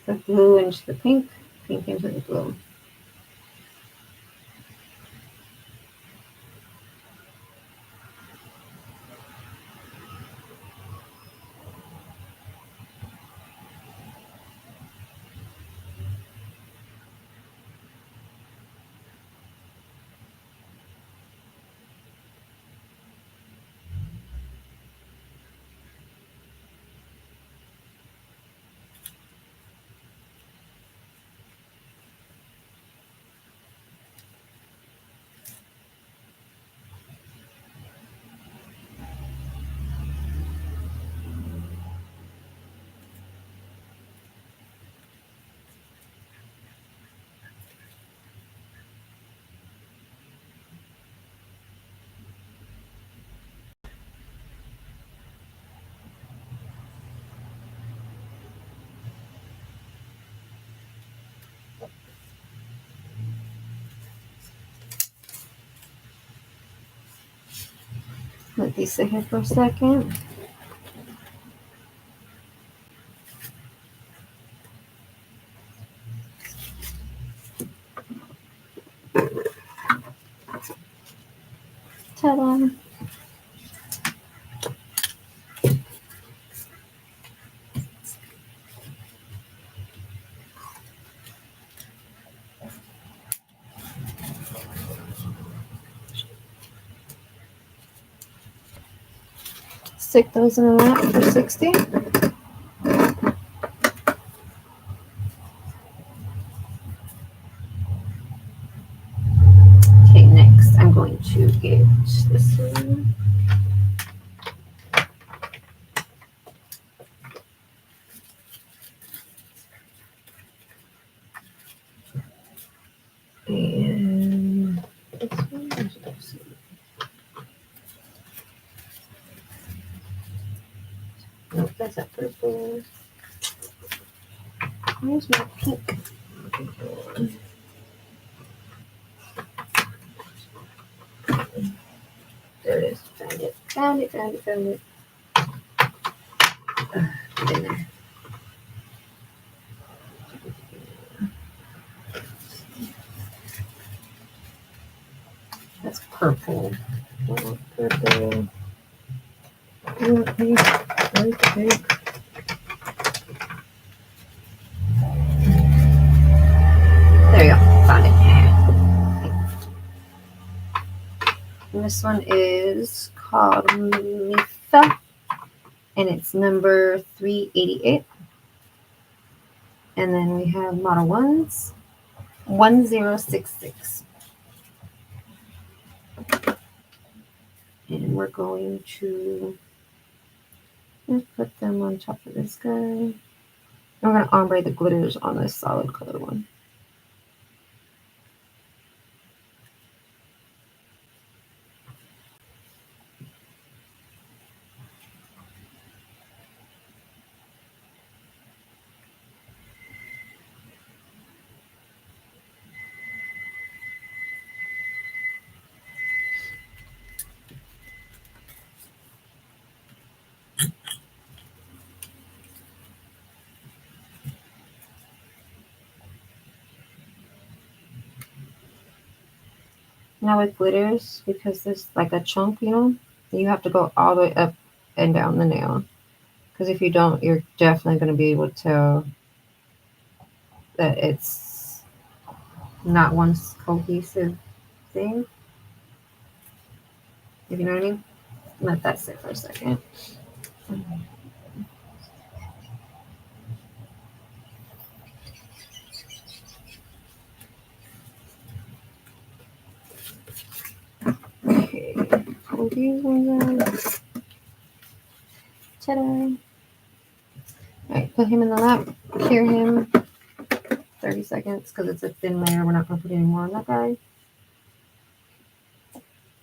The blue into the pink, pink into the blue. Let these sit here for a second. Ta-da! Stick those in the lap for 60. Okay, next I'm going to get this one. And this one. Nope, that's a purple. Where's my pink? There it is. Found it. Found it. Found it. Found it. Get in there. purple. Purple. Okay. There you go. Found it. And this one is called Mitha, and it's number 388. And then we have model ones, 1066. And we're going to put them on top of this guy. And we're going to ombre the glitters on this solid color one. Now with glitters, because there's like a chunk, you have to go all the way up and down the nail. Because if you don't, you're definitely going to be able to tell that it's not one cohesive thing. If you know what I mean? Let that sit for a second. Okay, pull these ones out. Ta-da! Alright, put him in the lap, cure him 30 seconds because it's a thin layer. We're not going to put any more on that guy.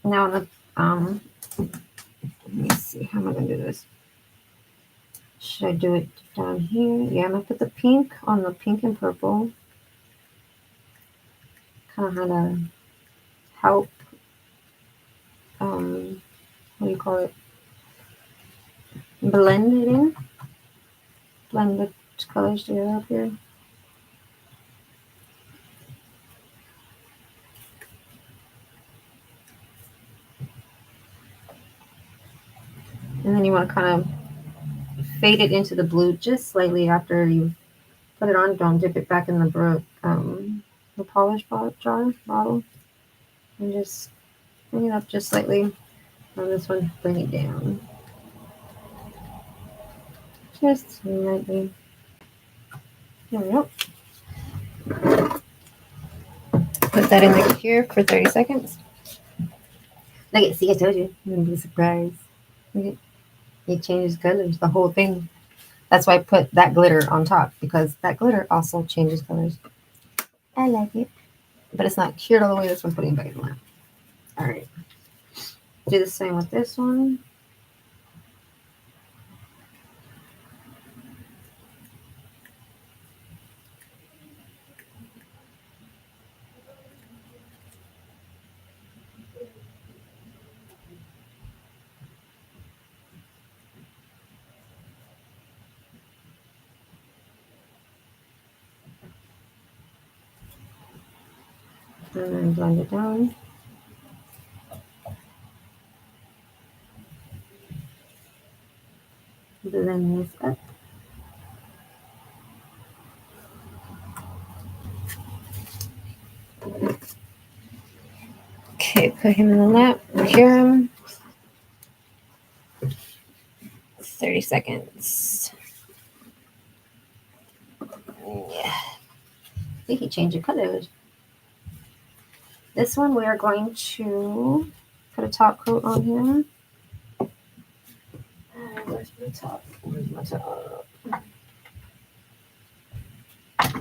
Now on the, let me see, how am I going to do this? Should I do it down here? Yeah, I'm going to put the pink on the pink and purple. Kind of how to help, what do you call it? Blend it in. Blend the colors together up here. And then you want to kind of fade it into the blue just slightly after you put it on. Don't dip it back in the polish bottle. And just bring it up just slightly. On this one, bring it down. Just slightly. There we go. Put that in the cure for 30 seconds. Look at, see, I told you. You're going to be surprised. Look at, it changes colors, the whole thing. That's why I put that glitter on top, because that glitter also changes colors. I like it. But it's not cured all the way. This one putting it back in the lamp. Alright. Do the same with this one. And then blend it down. Blend this up. Okay, put him in the lap, cure him. 30 seconds. Yeah. I think he changed the colors. This one we are going to put a top coat on him. Where's my top? Where's my top?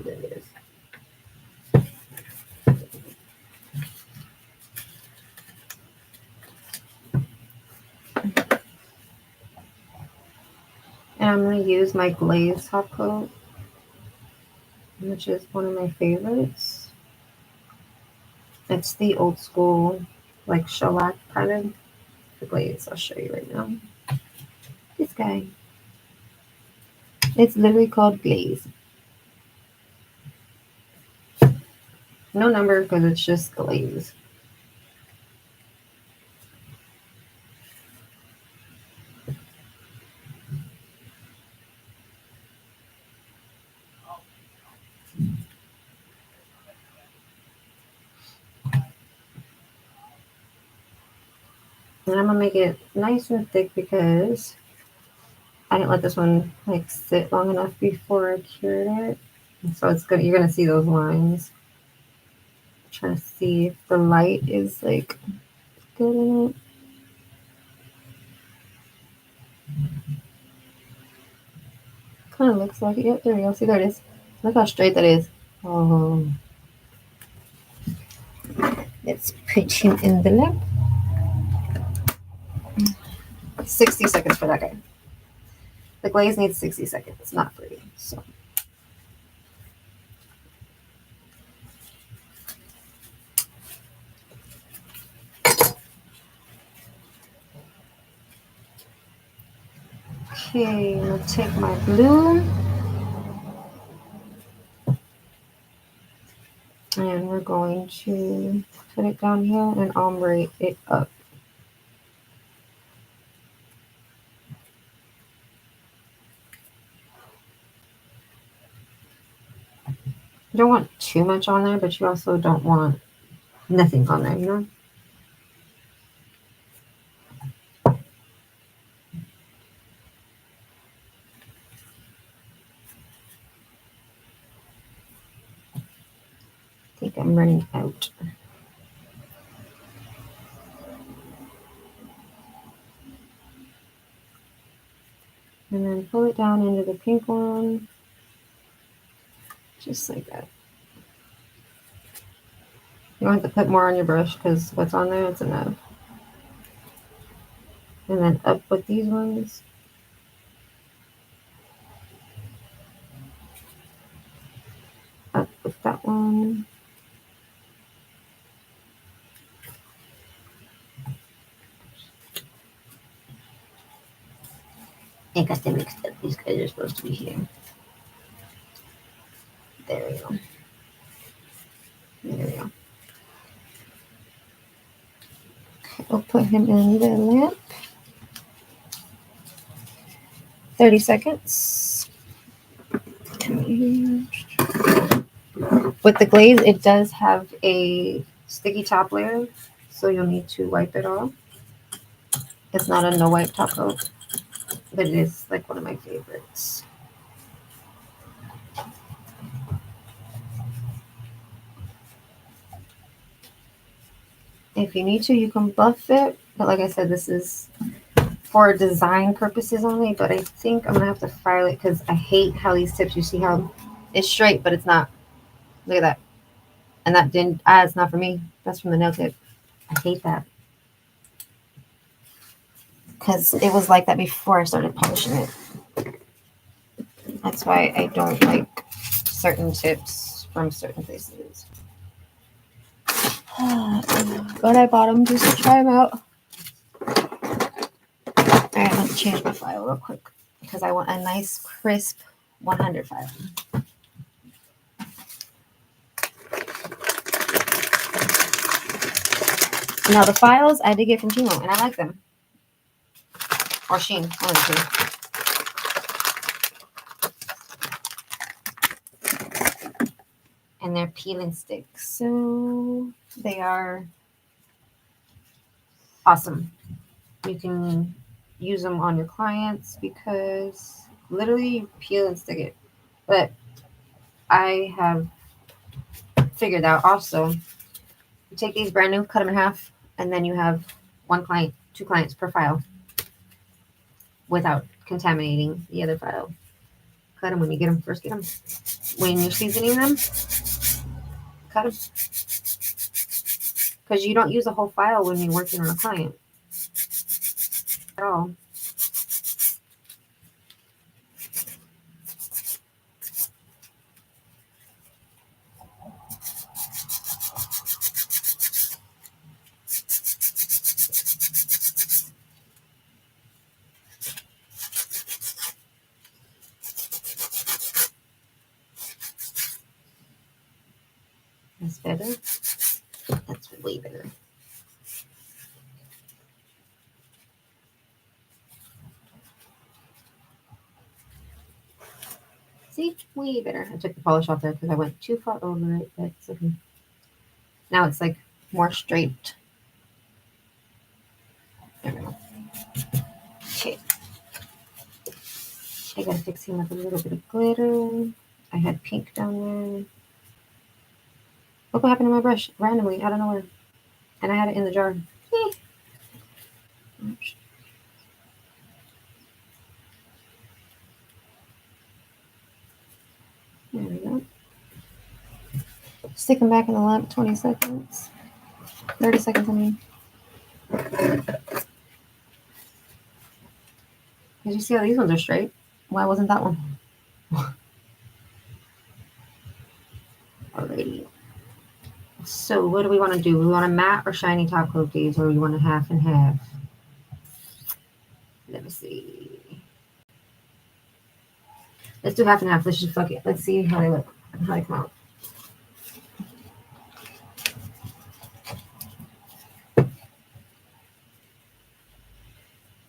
There it is. And I'm going to use my glaze top coat, which is one of my favorites. It's the old school, like shellac kind of the glaze. I'll show you right now. This guy. It's literally called glaze. No number because it's just glaze. And I'm gonna make it nice and thick because I didn't let this one like sit long enough before I cured it. And so it's good. You're gonna see those lines. I'm trying to see if the light is like good in it. Kind of looks like it. Yep, there we go. See, there it is. Look how straight that is. Oh, let's put him in the lamp. 60 seconds for that guy. The glaze needs 60 seconds. It's not pretty. So. Okay, I'm gonna take my blue and we're going to put it down here and ombre it up. You don't want too much on there, but you also don't want nothing on there, you know? I think I'm running out. And then pull it down into the pink one. Just like that. You don't have to put more on your brush because what's on there, it's enough. And then up with these ones. Up with that one. I got them mixed up. These guys are supposed to be here. There we go. There we go. Okay, we'll put him in the lamp. 30 seconds. With the glaze, it does have a sticky top layer, so you'll need to wipe it off. It's not a no wipe top coat, but it is like one of my favorites. If you need to, you can buff it, but like I said, this is for design purposes only, but I think I'm gonna have to file it because I hate how these tips, you see how it's straight, but it's not. Look at that. And that didn't, it's not for me. That's from the nail tip. I hate that. Because it was like that before I started polishing it. That's why I don't like certain tips from certain places. But I bought them just to try them out. Alright, I'm going to change my file real quick because I want a nice crisp 100 file. Now the files I did get from Timo and I like them. Or Shein, one of the two. And they're peel and stick. So they are awesome. You can use them on your clients because literally you peel and stick it. But I have figured out also, you take these brand new, cut them in half, and then you have one client, 2 clients per file without contaminating the other file. Cut them when you get them, first get them. When you're seasoning them, cut them. Because you don't use a whole file when you're working on a client at all. That's better. That's way better. See, way better. I took the polish off there because I went too far over it. That's okay. Now it's like more straight. There we go. Okay. I gotta fix him with a little bit of glitter. I had pink down there. Look what happened to my brush randomly out of nowhere. And I had it in the jar. There we go. Stick them back in the lamp 20 seconds. 30 seconds, I mean. Did you see how these ones are straight? Why wasn't that one? Alrighty. So what do we want to do? We want a matte or shiny top coat these, or we want a half and half? Let me see. Let's do half and half. Let's just fuck it. Let's see how they look. How they come out.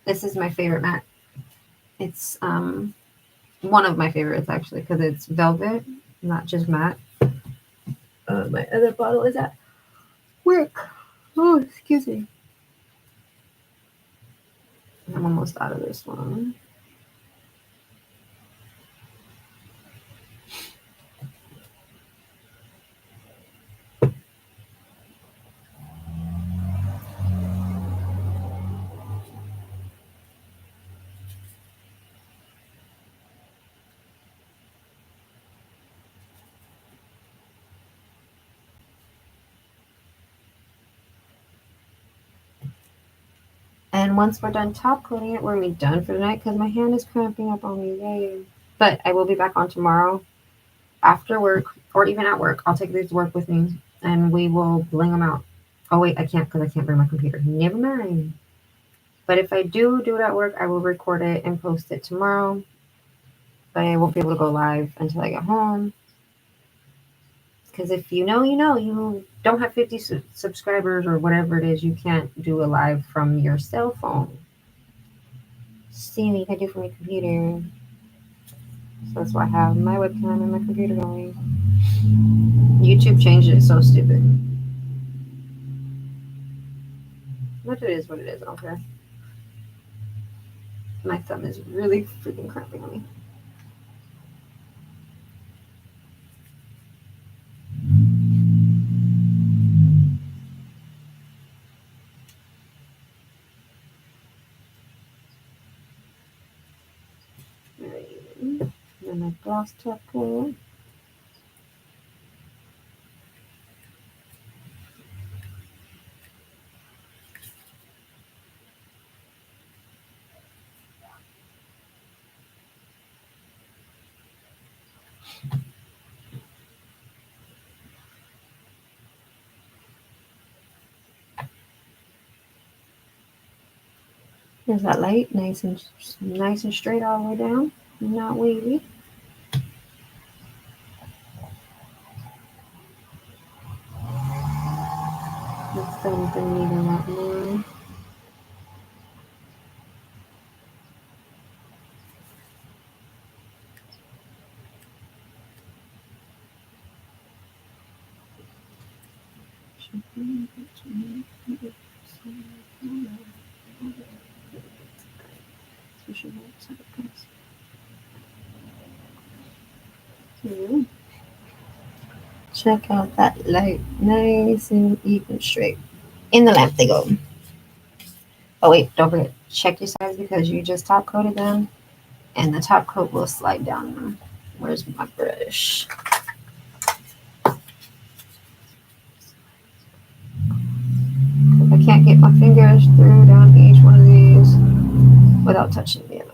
This is my favorite matte. It's one of my favorites actually because it's velvet, not just matte. My other bottle is at work. Oh, excuse me. I'm almost out of this one. And once we're done top coating it, we're gonna be done for the night because my hand is cramping up on me. Yay. But I will be back on tomorrow after work or even at work. I'll take these to work with me and we will bling them out. Oh wait, I can't because I can't bring my computer. Never mind. But if I do it at work, I will record it and post it tomorrow. But I won't be able to go live until I get home. Because if you know, you don't have 50 subscribers or whatever it is, you can't do a live from your cell phone. See what you can do from your computer. So that's why I have my webcam and my computer going. YouTube changed it. So stupid. But it is what it is. I don't care. My thumb is really freaking cramping on me. Alright. Then my gloss top coat. There's that light, nice and straight all the way down, not wavy. Let's something even a lot more. Check out that light, nice and even straight. In the lamp they go. Oh wait, don't forget, check your sides because you just top coated them and the top coat will slide down them. Where's my brush? I can't get my fingers through down each one of these without touching the other one.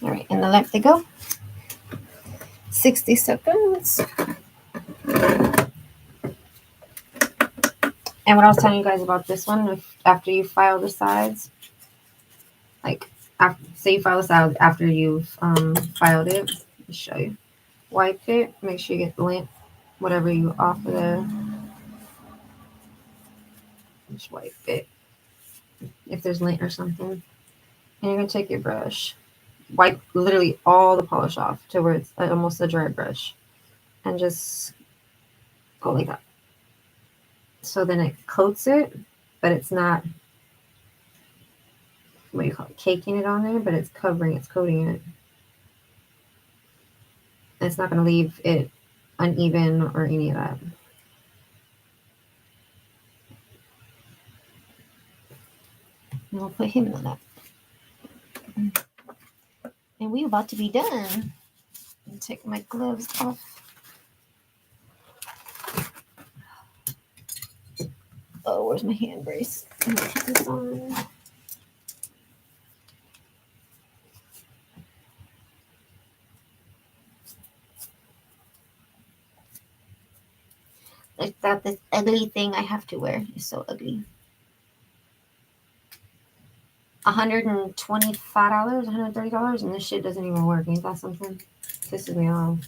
All right, in the lamp they go. 60 seconds. And what I was telling you guys about this one, if after you file the sides, like after, say you file the sides after you've filed it, let me show you. Wipe it, make sure you get the lamp whatever you offer there. Just wipe it if there's lint or something. And you're gonna take your brush, wipe literally all the polish off to where it's almost a dry brush, and just go like that. So then it coats it, but it's not, what do you call it, caking it on there, but it's coating it. And it's not going to leave it uneven or any of that. And we'll put him on that. And we're about to be done. I'll take my gloves off. Oh, where's my hand brace? I'm gonna put this on. Like that, this ugly thing I have to wear is so ugly. $125, $130, and this shit doesn't even work. Ain't that something? Pisses me off.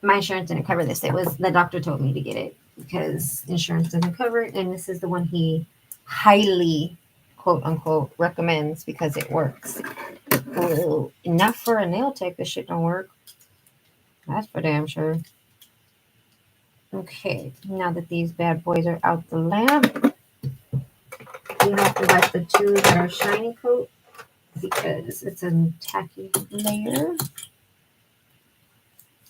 My insurance didn't cover this. It was, the doctor told me to get it because insurance doesn't cover it, and this is the one he highly, quote unquote, recommends because it works. Well, not for a nail tech, this shit don't work. That's for damn sure. Okay, now that these bad boys are out the lamp, we have to wipe the two that are shiny coat because it's a tacky layer.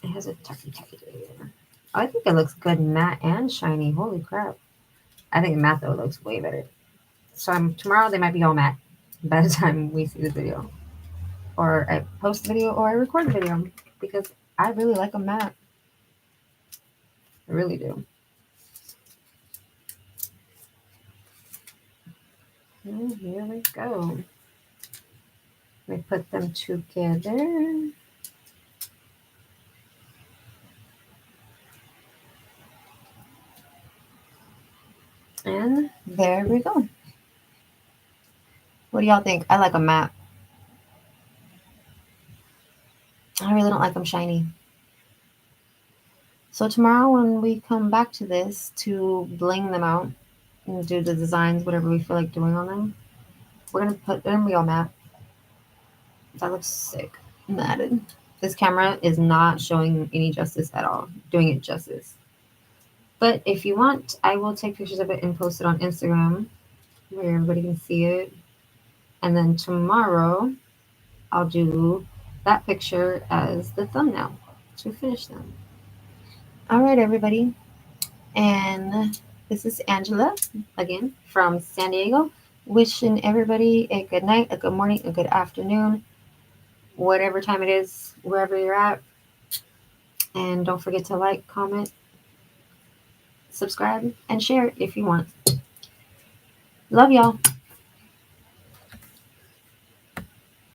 It has a tacky layer. I think it looks good matte and shiny. Holy crap. I think matte though looks way better. So tomorrow they might be all matte by the time we see the video. Or I post the video or I record the video because I really like them matte. I really do. And here we go. We put them together. And there we go. What do y'all think? I like a matte. I really don't like them shiny. So tomorrow when we come back to this to bling them out and do the designs, whatever we feel like doing on them, we're going to put them real matte. That looks sick. Matted. This camera is not showing any justice at all. Doing it justice. But if you want, I will take pictures of it and post it on Instagram where everybody can see it. And then tomorrow, I'll do that picture as the thumbnail to finish them. All right, everybody. And this is Angela, again, from San Diego, wishing everybody a good night, a good morning, a good afternoon, whatever time it is, wherever you're at. And don't forget to like, comment, subscribe, and share if you want. Love y'all.